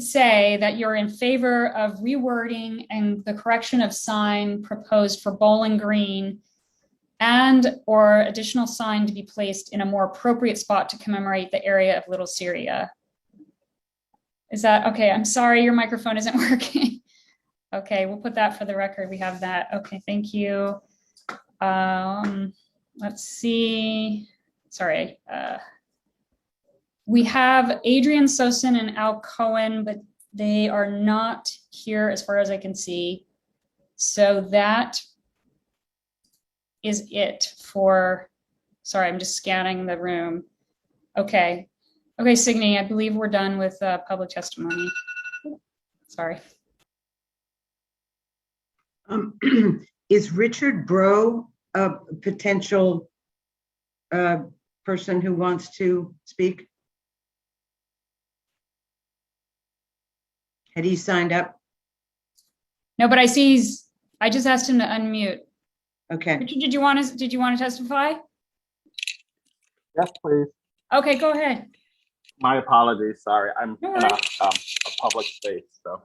say that you're in favor of rewording and the correction of sign proposed for Bowling Green and or additional sign to be placed in a more appropriate spot to commemorate the area of Little Syria. Is that, okay, I'm sorry, your microphone isn't working. Okay, we'll put that for the record. We have that. Okay, thank you. Let's see. Sorry. We have Adrian Sosin and Al Cohen, but they are not here as far as I can see. So that is it for, sorry, I'm just scanning the room. Okay. Okay, Signe, I believe we're done with public testimony. Sorry. Is Richard Bro a potential person who wants to speak? Had he signed up? No, but I see I just asked him to unmute. Okay. Richard, did you want to testify? Yes, please. Okay, go ahead. My apologies. Sorry, I'm in a public space. So,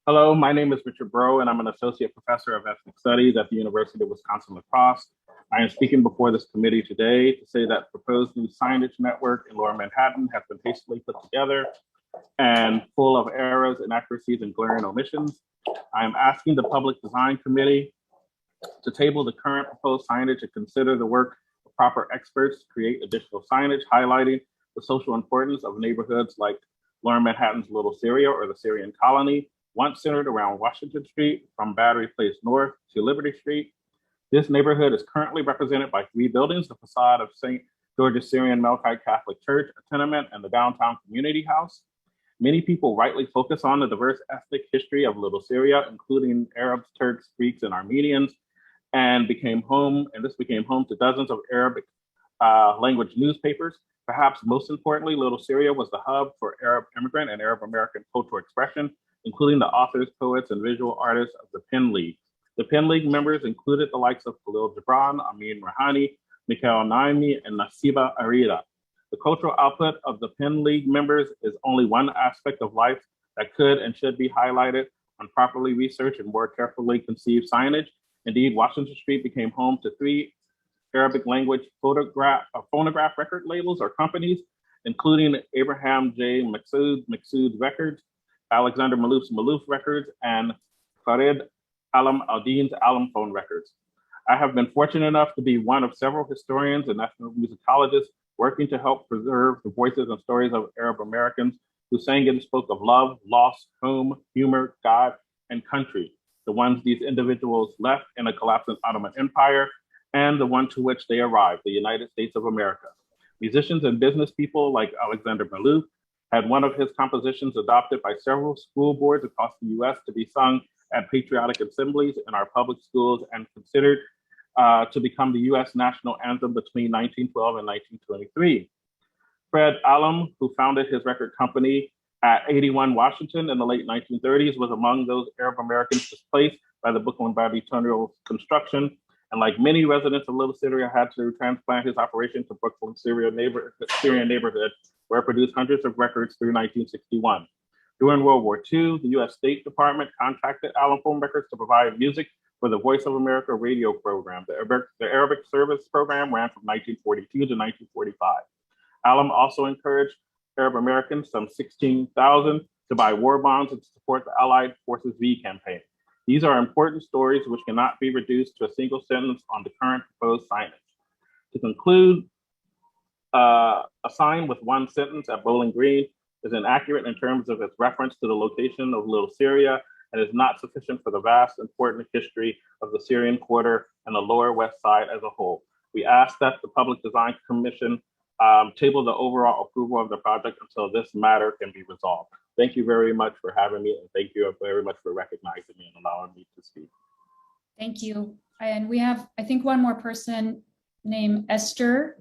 hello, my name is Richard Bro, and I'm an associate professor of ethnic studies at the University of Wisconsin-La Crosse. I am speaking before this committee today to say that proposed new signage network in Lower Manhattan has been hastily put together and full of errors, inaccuracies, and glaring omissions. I am asking the Public Design Committee to table the current proposed signage and consider the work of proper experts to create additional signage highlighting the social importance of neighborhoods like Lower Manhattan's Little Syria or the Syrian Colony, once centered around Washington Street from Battery Place North to Liberty Street. This neighborhood is currently represented by 3 buildings: the facade of St. George's Syrian Melkite Catholic Church, a tenement, and the downtown community house. Many people rightly focus on the diverse ethnic history of Little Syria, including Arabs, Turks, Greeks, and Armenians, and this became home to dozens of Arabic language newspapers. Perhaps most importantly, Little Syria was the hub for Arab immigrant and Arab American cultural expression, including the authors, poets, and visual artists of the Pen League. The Pen League members included the likes of Khalil Gibran, Amin Rahani, Mikhail Naimi, and Nasiba Arida. The cultural output of the Pen League members is only one aspect of life that could and should be highlighted on properly researched and more carefully conceived signage. Indeed, Washington Street became home to 3 Arabic language phonograph record labels or companies, including Abraham J. Maqsood Records, Alexander Malouf's Malouf Records, and Farid Alam Al-Din's Alam Phone Records. I have been fortunate enough to be one of several historians and ethnomusicologists working to help preserve the voices and stories of Arab Americans who sang and spoke of love, loss, home, humor, God, and country, the ones these individuals left in a collapsing Ottoman Empire, and the one to which they arrived, the United States of America. Musicians and business people like Alexander Malouf had one of his compositions adopted by several school boards across the US to be sung at patriotic assemblies in our public schools and considered to become the US national anthem between 1912 and 1923. Fred Alam, who founded his record company at 81 Washington in the late 1930s, was among those Arab Americans displaced by the Brooklyn Battery Tunnel construction, and like many residents of Little Syria, had to transplant his operation to Brooklyn Syrian neighborhood, where it produced hundreds of records through 1961. During World War II, the US State Department contracted Alam Phone Records to provide music for the Voice of America radio program. The Arabic service program ran from 1942 to 1945. Alum also encouraged Arab Americans, some 16,000, to buy war bonds and support the Allied Forces V campaign. These are important stories which cannot be reduced to a single sentence on the current proposed signage. To conclude, a sign with one sentence at Bowling Green is inaccurate in terms of its reference to the location of Little Syria and is not sufficient for the vast important history of the Syrian Quarter and the Lower West Side as a whole. We ask that the Public Design Commission table the overall approval of the project until this matter can be resolved. Thank you very much for having me, and thank you very much for recognizing me and allowing me to speak. Thank you. And we have, I think, one more person named Esther.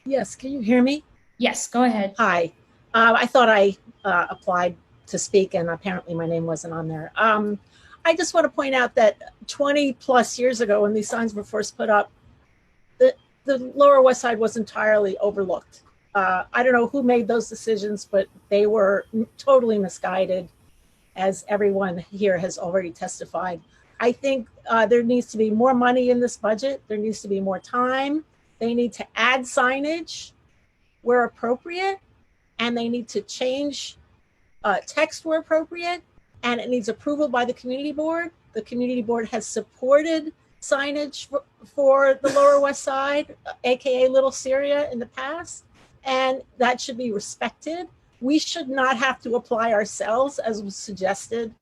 Yes, can you hear me? Yes, go ahead. Hi. I thought I applied to speak and apparently my name wasn't on there. I just want to point out that 20 plus years ago when these signs were first put up, the Lower West Side was entirely overlooked. I don't know who made those decisions, but they were totally misguided, as everyone here has already testified. I think there needs to be more money in this budget. There needs to be more time. They need to add signage where appropriate, and they need to change text where appropriate, and it needs approval by the community board. The community board has supported signage for the Lower West Side, AKA Little Syria, in the past, and that should be respected. We should not have to apply ourselves, as was suggested.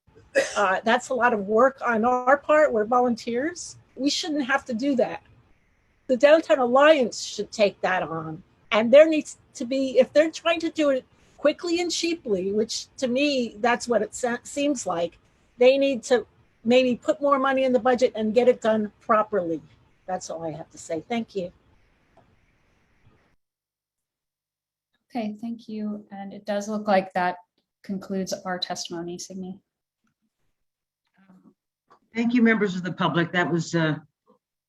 That's a lot of work on our part. We're volunteers. We shouldn't have to do that. The Downtown Alliance should take that on. And there needs to be, if they're trying to do it quickly and cheaply, which to me, that's what it seems like, they need to maybe put more money in the budget and get it done properly. That's all I have to say. Thank you. Okay, thank you. And it does look like that concludes our testimony, Signe. Thank you, members of the public. That was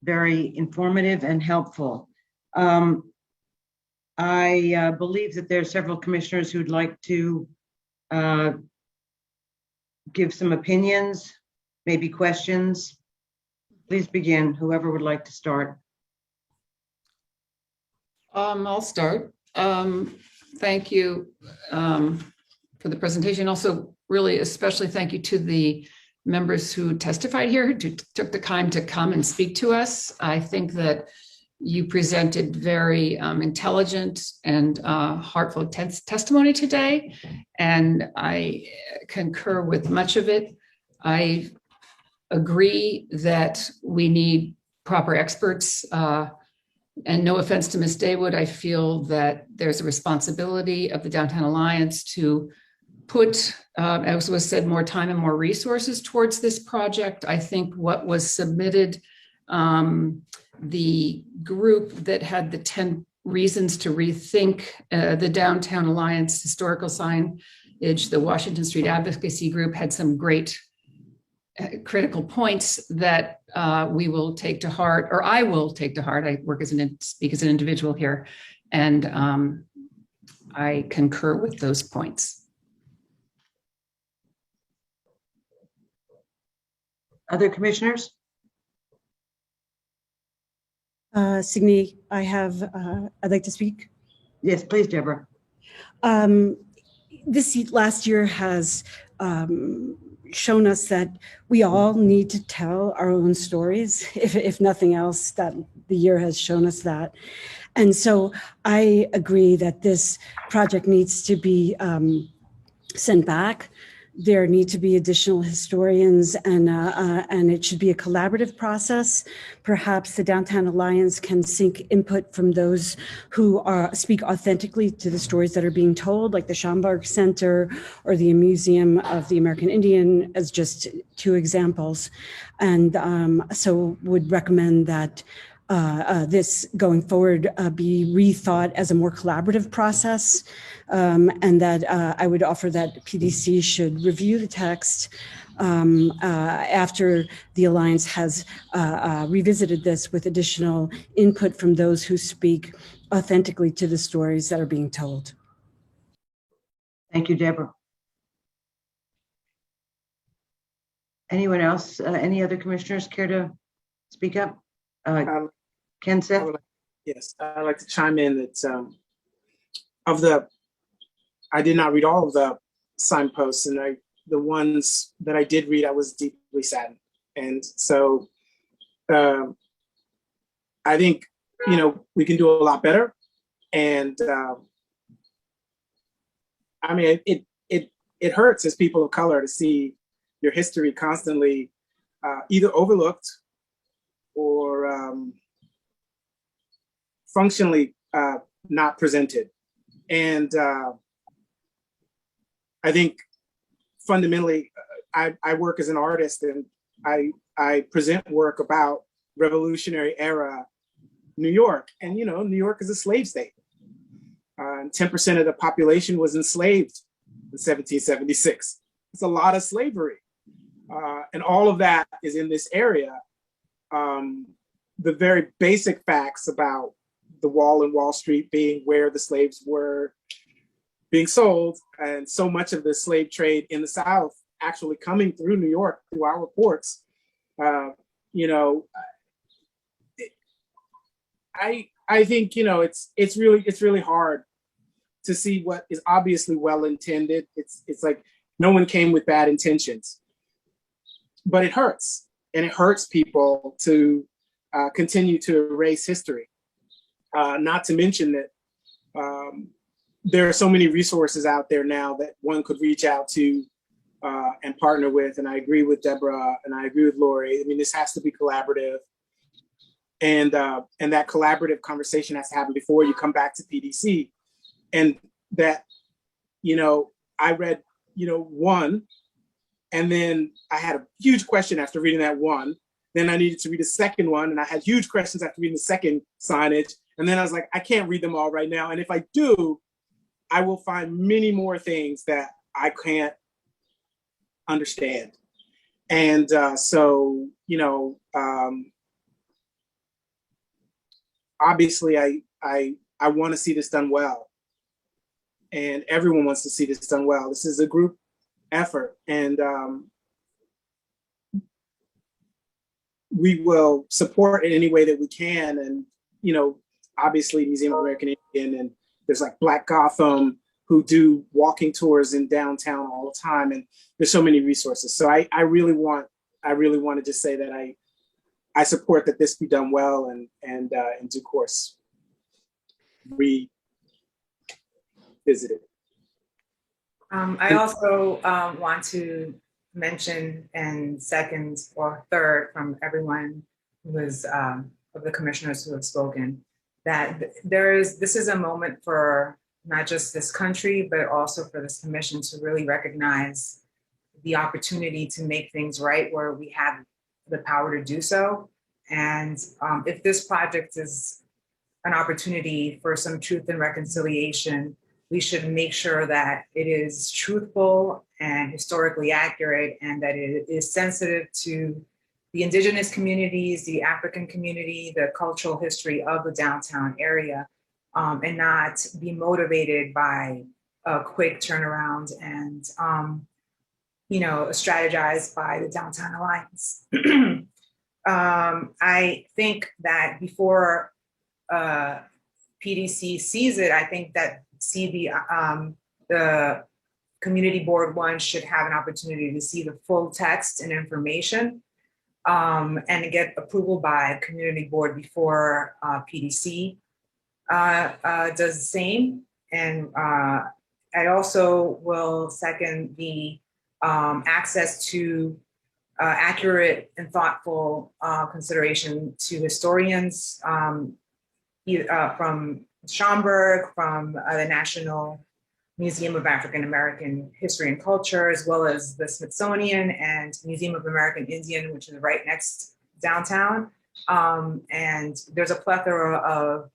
very informative and helpful. I believe that there are several commissioners who'd like to give some opinions, maybe questions. Please begin, whoever would like to start. I'll start. Thank you for the presentation. Also, really, especially thank you to the members who testified here, who took the time to come and speak to us. I think that you presented very intelligent and heartfelt testimony today, and I concur with much of it. I agree that we need proper experts, and no offense to Ms. Daywood, I feel that there's a responsibility of the Downtown Alliance to put, as was said, more time and more resources towards this project. I think what was submitted, the group that had the 10 reasons to rethink the Downtown Alliance historical signage, the Washington Street Advocacy Group, had some great critical points that we will take to heart, or I will take to heart. I speak as an individual here, and I concur with those points. Other commissioners? Signe, I'd like to speak. Yes, please, Deborah. This last year has shown us that we all need to tell our own stories. If nothing else, that the year has shown us that. And so I agree that this project needs to be sent back. There need to be additional historians, and it should be a collaborative process. Perhaps the Downtown Alliance can seek input from those who speak authentically to the stories that are being told, like the Schomburg Center or the Museum of the American Indian, as just two examples. And so would recommend that this going forward be rethought as a more collaborative process, and that I would offer that PDC should review the text after the Alliance has revisited this with additional input from those who speak authentically to the stories that are being told. Thank you, Deborah. Anyone else? Any other commissioners care to speak up? Ken said? Yes, I'd like to chime in that I did not read all of the signposts, and the ones that I did read, I was deeply saddened. And so I think, we can do a lot better. And I mean, it hurts as people of color to see your history constantly either overlooked or functionally not presented. And I think fundamentally, I work as an artist, and I present work about Revolutionary era New York. And, New York is a slave state. 10% of the population was enslaved in 1776. It's a lot of slavery. And all of that is in this area. The very basic facts about the Wall and Wall Street being where the slaves were being sold, and so much of the slave trade in the South actually coming through New York through our ports. I think it's really hard to see what is obviously well intended. It's like no one came with bad intentions, but it hurts, and it hurts people to continue to erase history. Not to mention that there are so many resources out there now that one could reach out to and partner with. And I agree with Deborah, and I agree with Lori. I mean, this has to be collaborative. And that collaborative conversation has to happen before you come back to PDC. And that, I read, one, and then I had a huge question after reading that one. Then I needed to read a second one, and I had huge questions after reading the second signage. And then I was like, I can't read them all right now. And if I do, I will find many more things that I can't understand. And so, obviously I want to see this done well, and everyone wants to see this done well. This is a group effort, and we will support in any way that we can. And obviously Museum of American Indian, and there's like Black Gotham, who do walking tours in downtown all the time, and there's so many resources. So I really want to just say that I support that this be done well, and in due course revisit it. I also want to mention and second or third from everyone who is of the commissioners who have spoken, that this is a moment for not just this country, but also for this commission to really recognize the opportunity to make things right where we have the power to do so. And if this project is an opportunity for some truth and reconciliation, we should make sure that it is truthful and historically accurate, and that it is sensitive to the indigenous communities, the African community, the cultural history of the downtown area, and not be motivated by a quick turnaround and, strategized by the Downtown Alliance. I think that before PDC sees it, I think that the community board one should have an opportunity to see the full text and information, and to get approval by community board before PDC does the same. And I also will second the access to accurate and thoughtful consideration to historians from Schomburg, from the National Museum of African American History and Culture, as well as the Smithsonian and Museum of American Indian, which is right next downtown. And there's a plethora of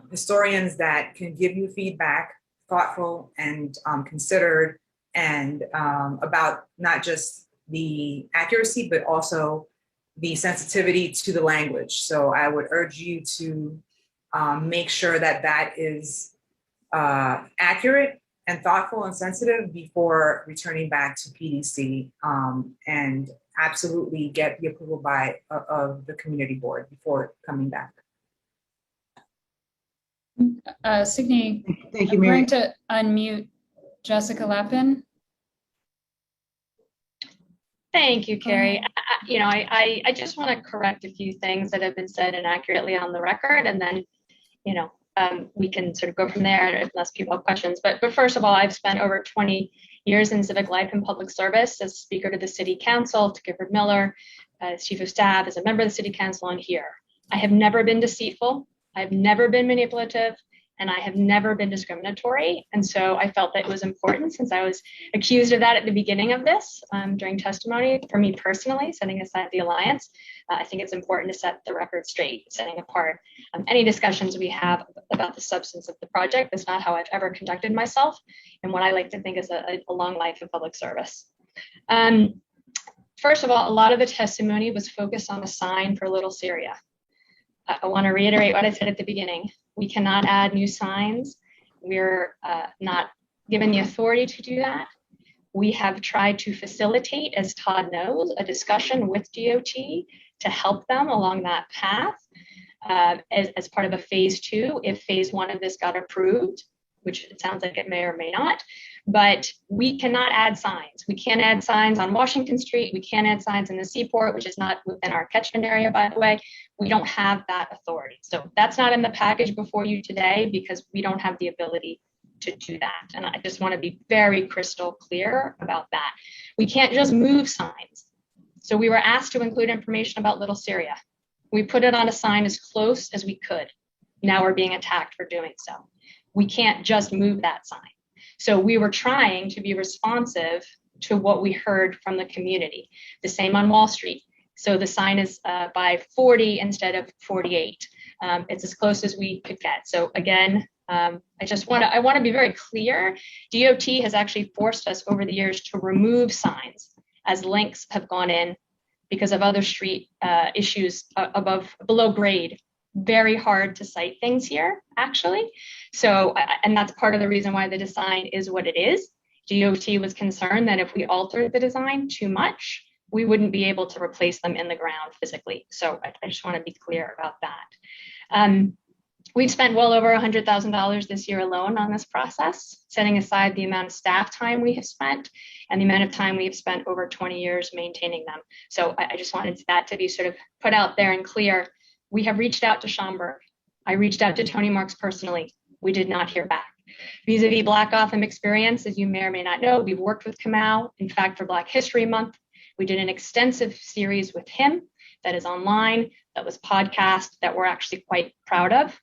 historians that can give you feedback, thoughtful and considered, and about not just the accuracy, but also the sensitivity to the language. So I would urge you to make sure that that is accurate and thoughtful and sensitive before returning back to PDC. And absolutely get the approval of the community board before coming back. Signe, Thank you, I'm Mary. going to unmute Jessica Lappin. Thank you, Carrie. I just want to correct a few things that have been said inaccurately on the record, and then, we can sort of go from there unless people have questions. But first of all, I've spent over 20 years in civic life and public service as Speaker to the City Council, to Gifford Miller, as Chief of Staff, as a member of the City Council, and here. I have never been deceitful. I've never been manipulative. And I have never been discriminatory. And so I felt that it was important, since I was accused of that at the beginning of this during testimony, for me personally, setting aside the alliance. I think it's important to set the record straight, setting apart any discussions we have about the substance of the project. That's not how I've ever conducted myself, and what I like to think is a long life of public service. First of all, a lot of the testimony was focused on a sign for Little Syria. I want to reiterate what I said at the beginning. We cannot add new signs. We're not given the authority to do that. We have tried to facilitate, as Todd knows, a discussion with DOT to help them along that path as part of a phase 2, if phase 1 of this got approved, which it sounds like it may or may not. But we cannot add signs. We can't add signs on Washington Street. We can't add signs in the Seaport, which is not within our catchment area, by the way. We don't have that authority. So that's not in the package before you today, because we don't have the ability to do that. And I just want to be very crystal clear about that. We can't just move signs. So we were asked to include information about Little Syria. We put it on a sign as close as we could. Now we're being attacked for doing so. We can't just move that sign. So we were trying to be responsive to what we heard from the community. The same on Wall Street. So the sign is by 40 instead of 48. It's as close as we could get. So again, I want to be very clear. DOT has actually forced us over the years to remove signs as links have gone in because of other street issues below grade. Very hard to cite things here, actually. So, and that's part of the reason why the design is what it is. DOT was concerned that if we altered the design too much, we wouldn't be able to replace them in the ground physically. So I just want to be clear about that. We've spent well over $100,000 this year alone on this process, setting aside the amount of staff time we have spent and the amount of time we have spent over 20 years maintaining them. So I just wanted that to be sort of put out there and clear. We have reached out to Schaumburg. I reached out to Tony Marks personally. We did not hear back. Vis-a-vis Black Gotham experience, as you may or may not know, we've worked with Kamau. In fact, for Black History Month, we did an extensive series with him that is online, that was podcast, that we're actually quite proud of.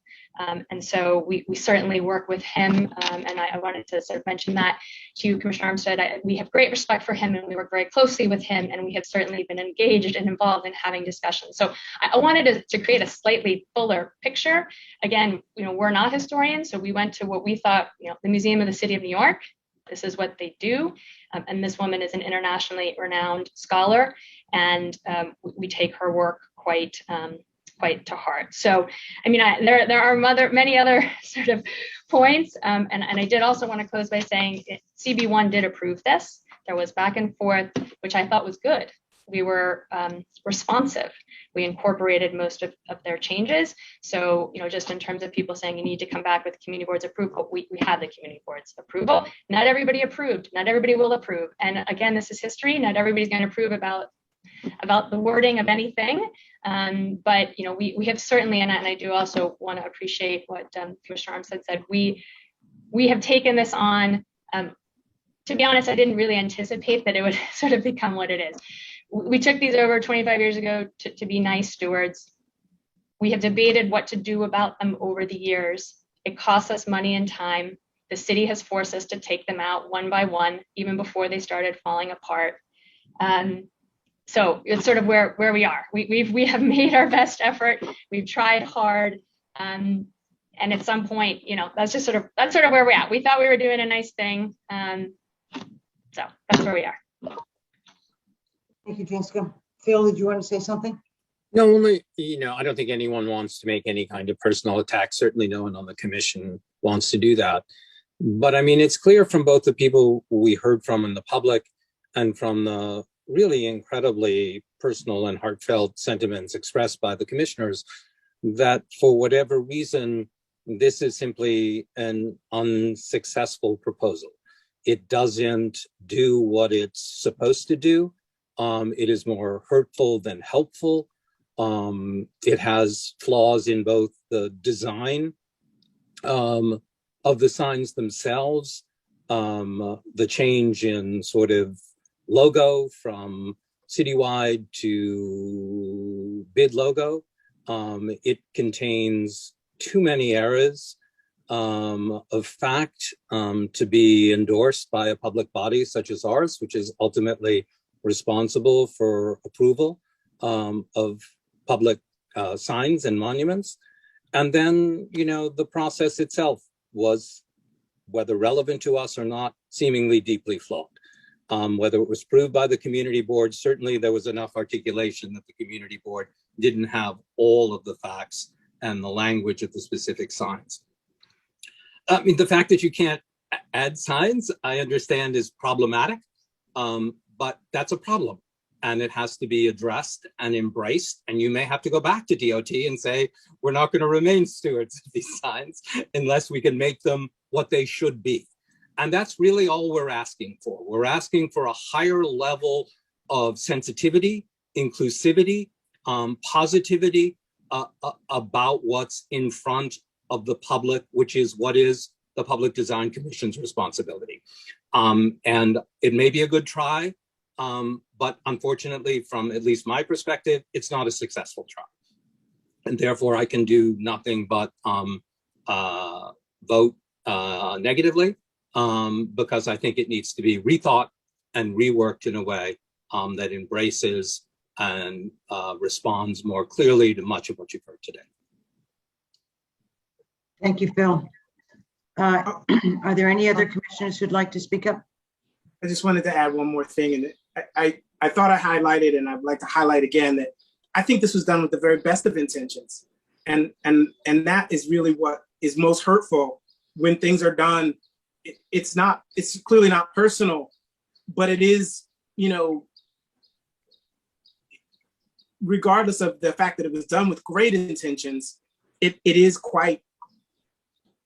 And so we certainly work with him. And I wanted to sort of mention that to Commissioner Armstead. We have great respect for him, and we work very closely with him, and we have certainly been engaged and involved in having discussions. So I wanted to create a slightly fuller picture. Again, we're not historians, so we went to what we thought, the Museum of the City of New York. This is what they do. And this woman is an internationally renowned scholar, and we take her work quite to heart. So, I mean, there are many other sort of points, and I did also want to close by saying CB1 did approve this. There was back and forth, which I thought was good. We were responsive. We incorporated most of their changes. So, just in terms of people saying you need to come back with community board's approval, we had the community board's approval. Not everybody approved. Not everybody will approve. And again, this is history. Not everybody's going to approve about the wording of anything. But we have certainly, and I do also want to appreciate what Commissioner Armstead said. We have taken this on. To be honest, I didn't really anticipate that it would sort of become what it is. We took these over 25 years ago to be nice stewards. We have debated what to do about them over the years. It costs us money and time. The city has forced us to take them out one by one, even before they started falling apart. So it's sort of where we are. We have made our best effort. We've tried hard, and at some point, that's sort of where we're at. We thought we were doing a nice thing, so that's where we are. Thank you, Jessica. Phil, did you want to say something? No, only, I don't think anyone wants to make any kind of personal attack. Certainly no one on the commission wants to do that. But I mean, it's clear from both the people we heard from in the public and from the really incredibly personal and heartfelt sentiments expressed by the commissioners that for whatever reason, this is simply an unsuccessful proposal. It doesn't do what it's supposed to do. It is more hurtful than helpful. It has flaws in both the design of the signs themselves, the change in sort of logo from citywide to bid logo. It contains too many errors of fact to be endorsed by a public body such as ours, which is ultimately responsible for approval of public signs and monuments. And then, you know, the process itself was, whether relevant to us or not, seemingly deeply flawed. Whether it was approved by the community board, certainly there was enough articulation that the community board didn't have all of the facts and the language of the specific signs. I mean, the fact that you can't add signs, I understand is problematic, but that's a problem. And it has to be addressed and embraced. And you may have to go back to DOT and say, we're not going to remain stewards of these signs unless we can make them what they should be. And that's really all we're asking for. We're asking for a higher level of sensitivity, inclusivity, positivity about what's in front of the public, which is what is the Public Design Commission's responsibility. And it may be a good try, but unfortunately, from at least my perspective, it's not a successful try. And therefore, I can do nothing but vote negatively, because I think it needs to be rethought and reworked in a way that embraces and responds more clearly to much of what you've heard today. Thank you, Phil. Are there any other commissioners who'd like to speak up? I just wanted to add one more thing, and I thought I highlighted, and I'd like to highlight again that I think this was done with the very best of intentions, and that is really what is most hurtful when things are done. It's clearly not personal, but it is, you know, regardless of the fact that it was done with great intentions, it is quite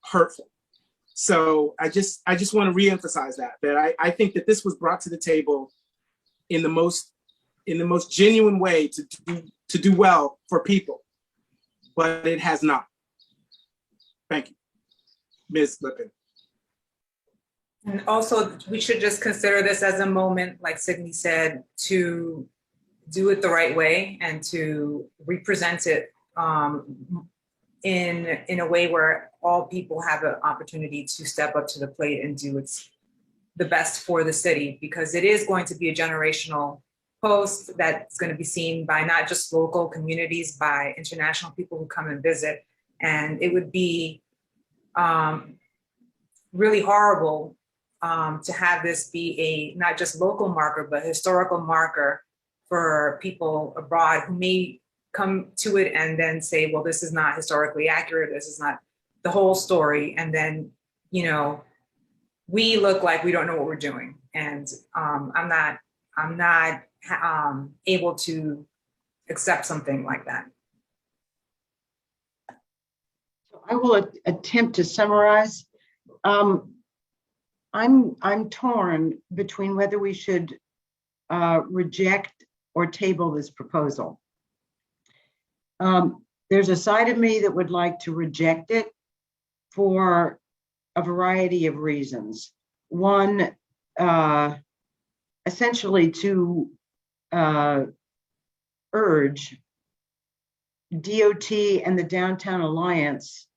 hurtful. So I just want to reemphasize that I think that this was brought to the table in the most genuine way to do well for people, but it has not. Thank you, Ms. Lippin. And also, we should just consider this as a moment, like Sydney said, to do it the right way and to represent it in a way where all people have an opportunity to step up to the plate and do the best for the city, because it is going to be a generational post that's going to be seen by not just local communities, by international people who come and visit. And it would be really horrible to have this be a not just local marker, but historical marker for people abroad who may come to it and then say, well, this is not historically accurate. This is not the whole story. And then, you know, we look like we don't know what we're doing. And I'm not able to accept something like that. I will attempt to summarize. I'm torn between whether we should reject or table this proposal. There's a side of me that would like to reject it for a variety of reasons. One, essentially to urge DOT and the Downtown Alliance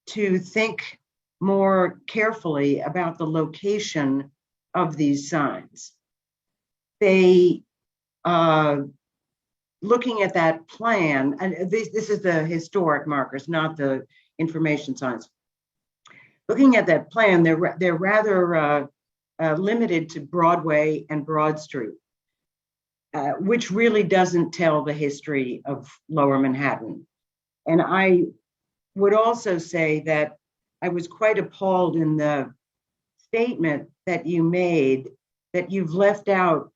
to think more carefully about the location of these signs. They, looking at that plan, and this is the historic markers, not the information signs. Looking at that plan, they're rather limited to Broadway and Broad Street, which really doesn't tell the history of Lower Manhattan. And I would also say that I was quite appalled in the statement that you made that you've left out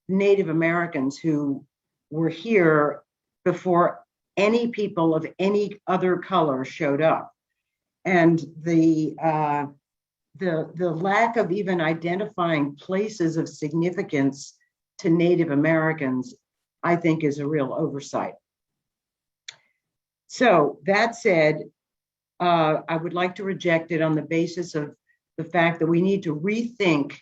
Native Americans who were here before any people of any other color showed up. And the lack of even identifying places of significance to Native Americans, I think, is a real oversight. So that said, I would like to reject it on the basis of the fact that we need to rethink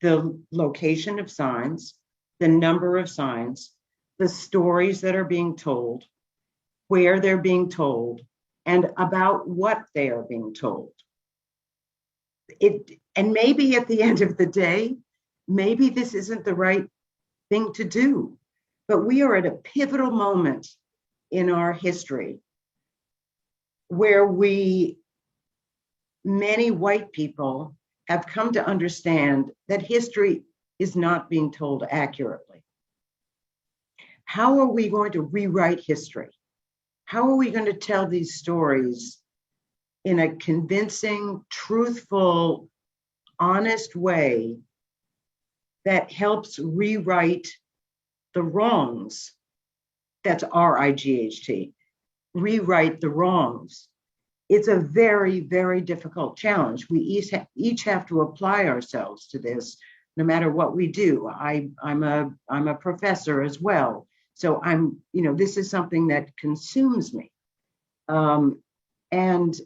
the location of signs, the number of signs, the stories that are being told, where they're being told, and about what they are being told. And maybe at the end of the day, maybe this isn't the right thing to do, but we are at a pivotal moment in our history where many white people have come to understand that history is not being told accurately. How are we going to rewrite history? How are we going to tell these stories in a convincing, truthful, honest way that helps rewrite the wrongs? That's RIGHT, rewrite the wrongs. It's a very, very difficult challenge. We each have to apply ourselves to this, no matter what we do. I'm a professor as well, so this is something that consumes me, and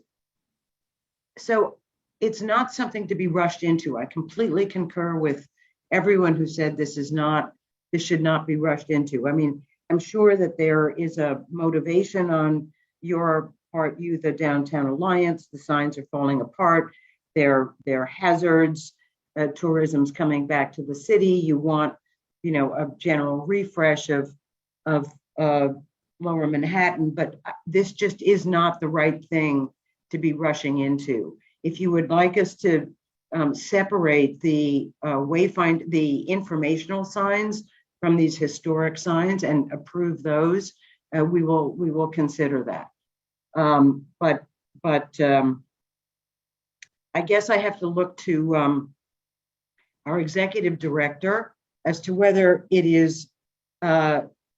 so it's not something to be rushed into. I completely concur with everyone who said this should not be rushed into. I mean, I'm sure that there is a motivation on your part, the Downtown Alliance. The signs are falling apart. They're hazards. Tourism's coming back to the city. You want, a general refresh of Lower Manhattan, but this just is not the right thing to be rushing into. If you would like us to separate the the informational signs from these historic signs and approve those, we will consider that. But I guess I have to look to our executive director as to whether it is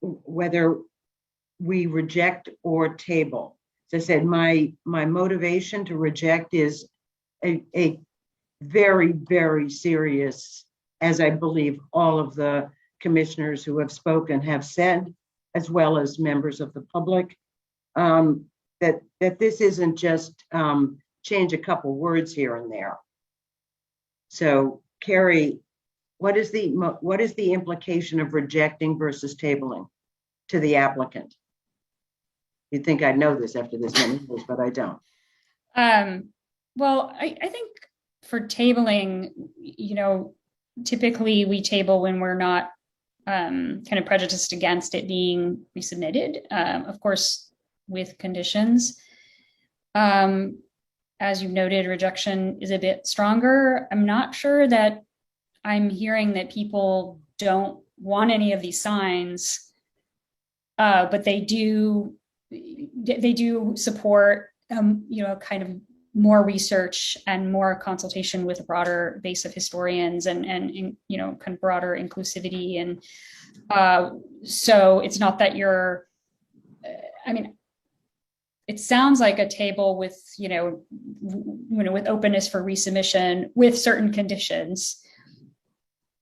whether we reject or table. As I said, my motivation to reject is a very, very serious, as I believe all of the commissioners who have spoken have said, as well as members of the public, that this isn't just change a couple words here and there. So, Carrie, what is the implication of rejecting versus tabling to the applicant? You'd think I'd know this after this many years, but I don't. Well, I think for tabling, typically we table when we're not kind of prejudiced against it being resubmitted, of course, with conditions. As you've noted, rejection is a bit stronger. I'm not sure that I'm hearing that people don't want any of these signs, but they do support, kind of more research and more consultation with a broader base of historians and kind of broader inclusivity. And so it's not that you're, it sounds like a table with, with openness for resubmission with certain conditions.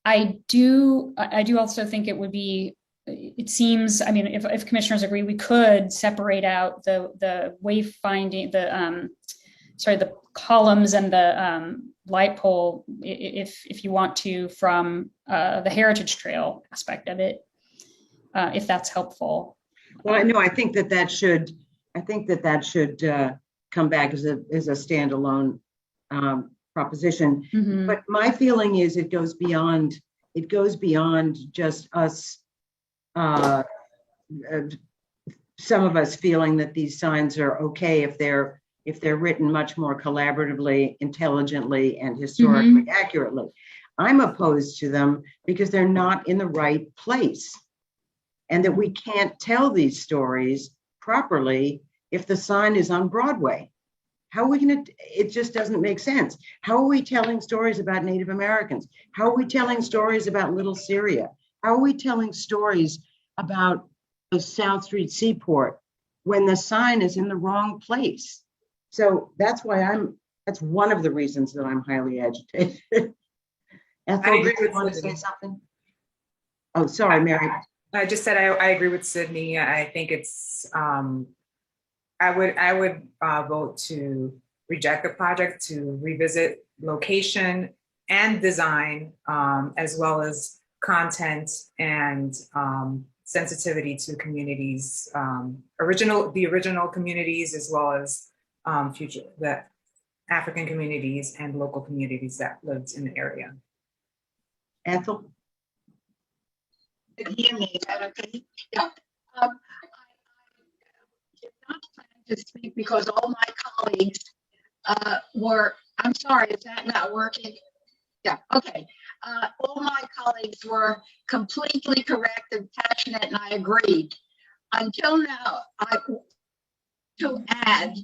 I do also think it would be, it seems, if commissioners agree, we could separate out the wayfinding, the columns and the light pole, if you want to, from the heritage trail aspect of it, if that's helpful. Well, I think that should come back as a standalone proposition. Mm-hmm. But my feeling is it goes beyond just us. Some of us feeling that these signs are okay if they're written much more collaboratively, intelligently, and historically mm-hmm. accurately. I'm opposed to them because they're not in the right place, and that we can't tell these stories properly if the sign is on Broadway. How are we going to, it just doesn't make sense. How are we telling stories about Native Americans? How are we telling stories about Little Syria? How are we telling stories about the South Street Seaport when the sign is in the wrong place? So that's one of the reasons that I'm highly agitated. Ethel, I agree did you with want to say Sydney. something? Oh, sorry, Mary. I just said I agree with Sydney. I think it's I would vote to reject the project, to revisit location and design, as well as content and sensitivity to communities, the original communities, as well as the African communities and local communities that lived in the area. Ethel? Can you hear me? Is that okay? Yeah. I did not plan to speak because all my colleagues I'm sorry, is that not working? Yeah, okay. All my colleagues were completely correct and passionate, and I agreed. Until now, I to add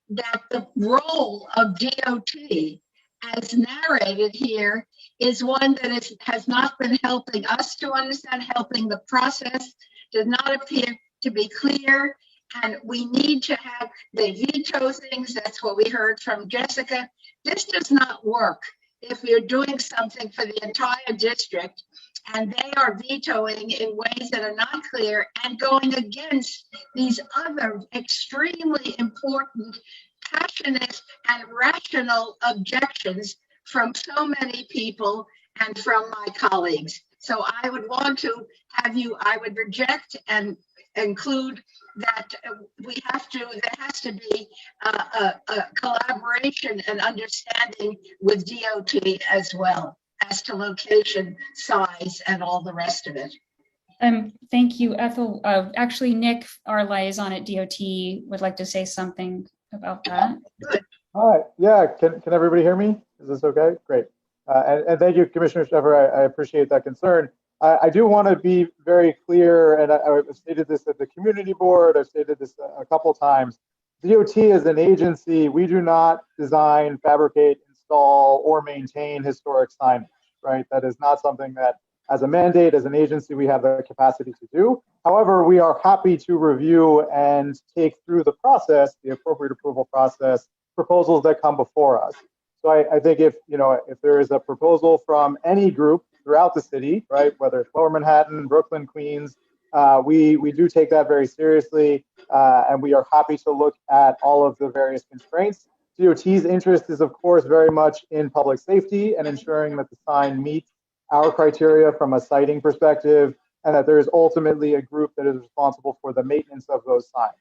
that the role of DOT, as narrated here, is one that has not been helping us to understand, helping the process, does not appear to be clear, and we need to have the veto things. That's what we heard from Jessica. This does not work if you're doing something for the entire district and they are vetoing in ways that are not clear and going against these other extremely important, passionate, and rational objections from so many people and from my colleagues. So I would want to I would reject and include that there has to be a collaboration and understanding with DOT as well as to location, size, and all the rest of it. Thank you, Ethel. Actually, Nick, our liaison at DOT, would like to say something about that. Hi, yeah, can everybody hear me? Is this okay? Great. And thank you, Commissioner Sheffer. I appreciate that concern. I do want to be very clear, and I've stated this at the community board, I've stated this a couple times. DOT is an agency. We do not design, fabricate, install, or maintain historic signage, right? That is not something that, as a mandate, as an agency, we have the capacity to do. However, we are happy to review and take through the process, the appropriate approval process, proposals that come before us. So I think if there is a proposal from any group throughout the city, right, whether it's Lower Manhattan, Brooklyn, Queens, we do take that very seriously, and we are happy to look at all of the various constraints. DOT's interest is, of course, very much in public safety and ensuring that the sign meets our criteria from a siting perspective, and that there is ultimately a group that is responsible for the maintenance of those signs,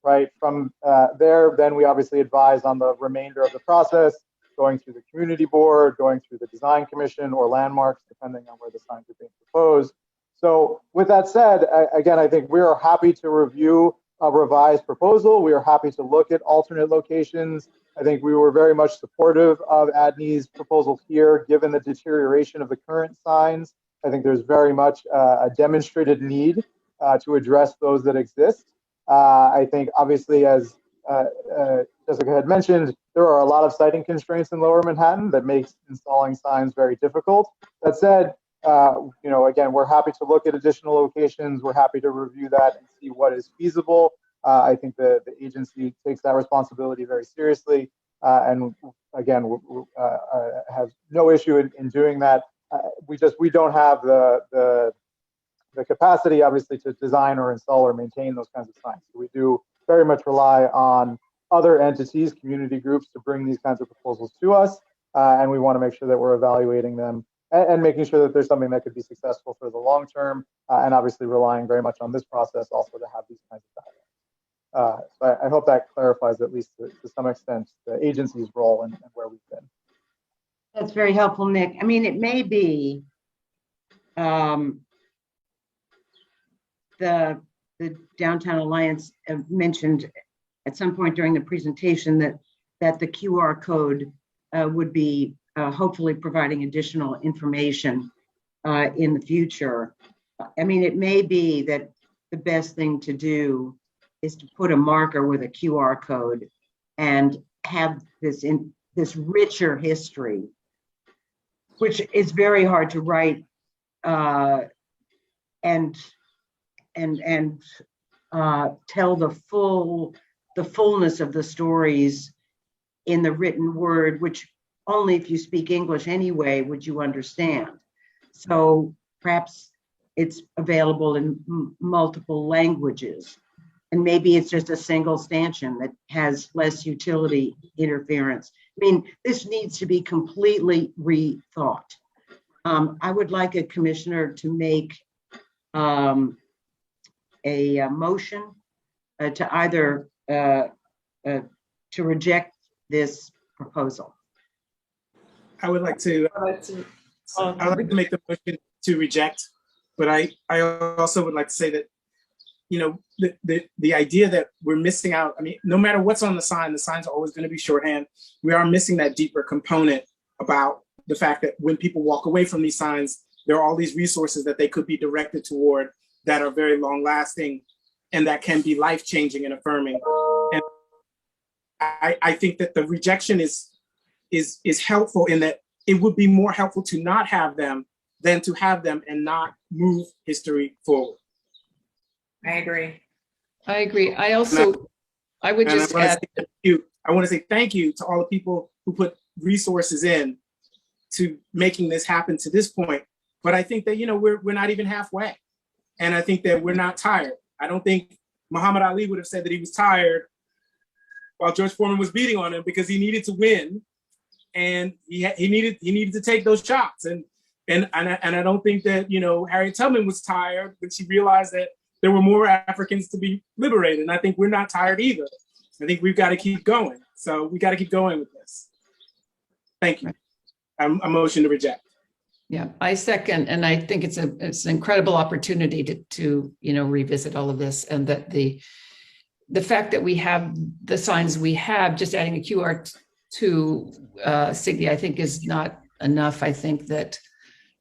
right? From there, then we obviously advise on the remainder of the process, going through the community board, going through the design commission or landmarks, depending on where the signs are being proposed. So with that said, again, I think we are happy to review a revised proposal. We are happy to look at alternate locations. I think we were very much supportive of ADNY's proposal here, given the deterioration of the current signs. I think there's very much a demonstrated need to address those that exist. I think obviously, as Jessica had mentioned, there are a lot of siting constraints in Lower Manhattan that makes installing signs very difficult. That said, again, we're happy to look at additional locations. We're happy to review that and see what is feasible. I think the agency takes that responsibility very seriously, and again, have no issue in doing that. We don't have the capacity, obviously, to design or install or maintain those kinds of signs. So we do very much rely on other entities, community groups, to bring these kinds of proposals to us, and we want to make sure that we're evaluating them and making sure that there's something that could be successful for the long term, and obviously relying very much on this process also to have these kinds of dialogues. So I hope that clarifies, at least to some extent, the agency's role and where we've been. That's very helpful, Nick. I mean, it may be the Downtown Alliance mentioned at some point during the presentation that the QR code would be hopefully providing additional information in the future. I mean, it may be that the best thing to do is to put a marker with a QR code and have this richer history, which is very hard to write and tell the fullness of the stories in the written word, which only if you speak English anyway would you understand. So perhaps it's available in multiple languages, and maybe it's just a single stanchion that has less utility interference. I mean, this needs to be completely rethought. I would like a commissioner to make a motion to either to reject this proposal. I would like to make the motion to reject, but I also would like to say that, you know, the idea that we're missing out, I mean, no matter what's on the signs are always going to be shorthand. We are missing that deeper component about the fact that when people walk away from these signs, there are all these resources that they could be directed toward that are very long lasting and that can be life-changing and affirming. And I think that the rejection is helpful in that it would be more helpful to not have them than to have them and not move history forward. I agree. I agree. I also, I would just add. I want to say thank you to all the people who put resources in to making this happen to this point. But I think that, you know, we're not even halfway. And I think that we're not tired. I don't think Muhammad Ali would have said that he was tired while George Foreman was beating on him, because he needed to win, and he needed to take those shots. And I don't think that, you know, Harriet Tubman was tired, but she realized that there were more Africans to be liberated. And I think we're not tired either. I think we've got to keep going. So we got to keep going with this. Thank you. I'm a motion to reject. Yeah, I second, and I think it's an incredible opportunity to you know, revisit all of this, and that the fact that we have the signs we have, just adding a QR to Signy, I think is not enough. I think that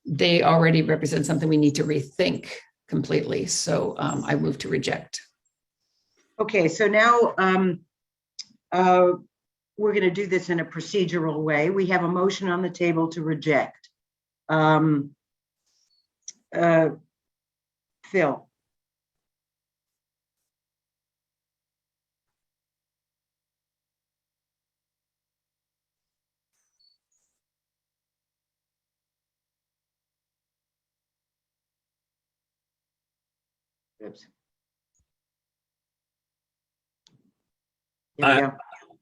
they already represent something we need to rethink completely. So I move to reject. Okay, so now we're going to do this in a procedural way. We have a motion on the table to reject. Phil. Oops.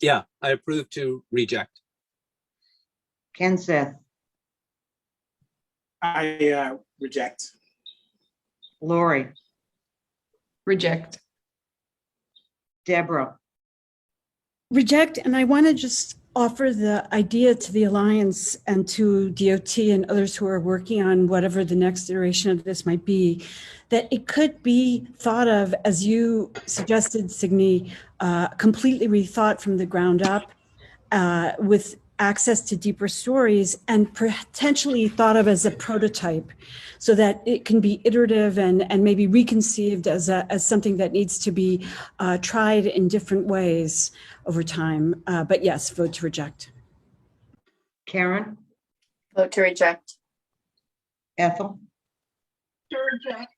Yeah, I approve to reject. Ken Seth. I reject. Lori. Reject. Deborah. Reject, and I want to just offer the idea to the Alliance and to DOT and others who are working on whatever the next iteration of this might be, that it could be thought of, as you suggested, Signy, completely rethought from the ground up, with access to deeper stories, and potentially thought of as a prototype, so that it can be iterative and maybe reconceived as something that needs to be tried in different ways over time. But yes, vote to reject. Karen. Vote to reject. Ethel. To reject.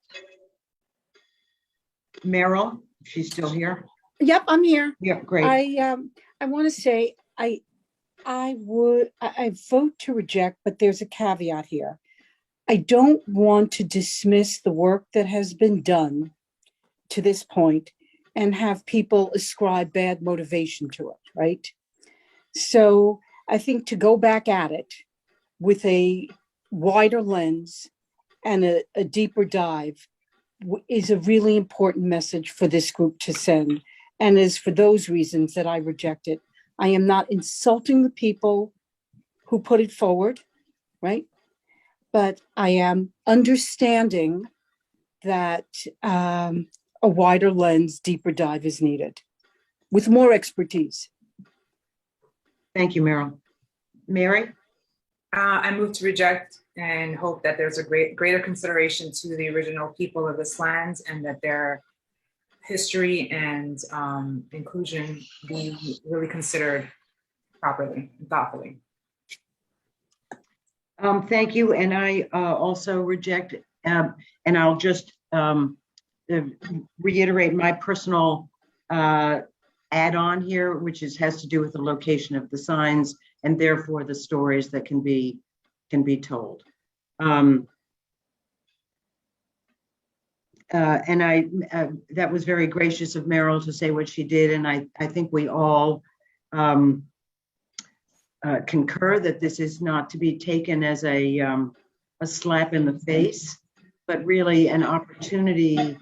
Meryl, she's still here. Yep, I'm here. Yeah, great. I want to say I vote to reject, but there's a caveat here. I don't want to dismiss the work that has been done to this point and have people ascribe bad motivation to it, right? So I think to go back at it with a wider lens and a deeper dive is a really important message for this group to send. And is for those reasons that I reject it. I am not insulting the people who put it forward, right? But I am understanding that a wider lens, deeper dive is needed with more expertise. Thank you, Meryl. Mary? I move to reject and hope that there's a greater consideration to the original people of this land, and that their history and inclusion be really considered properly and thoughtfully. Thank you, and I also reject. And I'll just reiterate my personal add-on here, which has to do with the location of the signs and therefore the stories that can be told. And that was very gracious of Meryl to say what she did, and I think we all concur that this is not to be taken as a slap in the face, but really an opportunity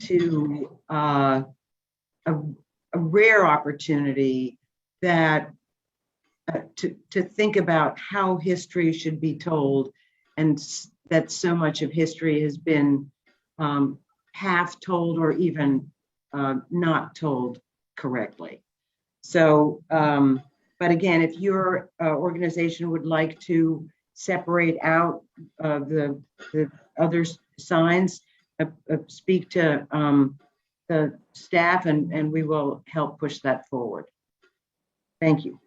to a rare opportunity that to think about how history should be told, and that so much of history has been half told or even not told correctly. So, but again, if your organization would like to separate out the other signs, speak to the staff, and we will help push that forward. Thank you.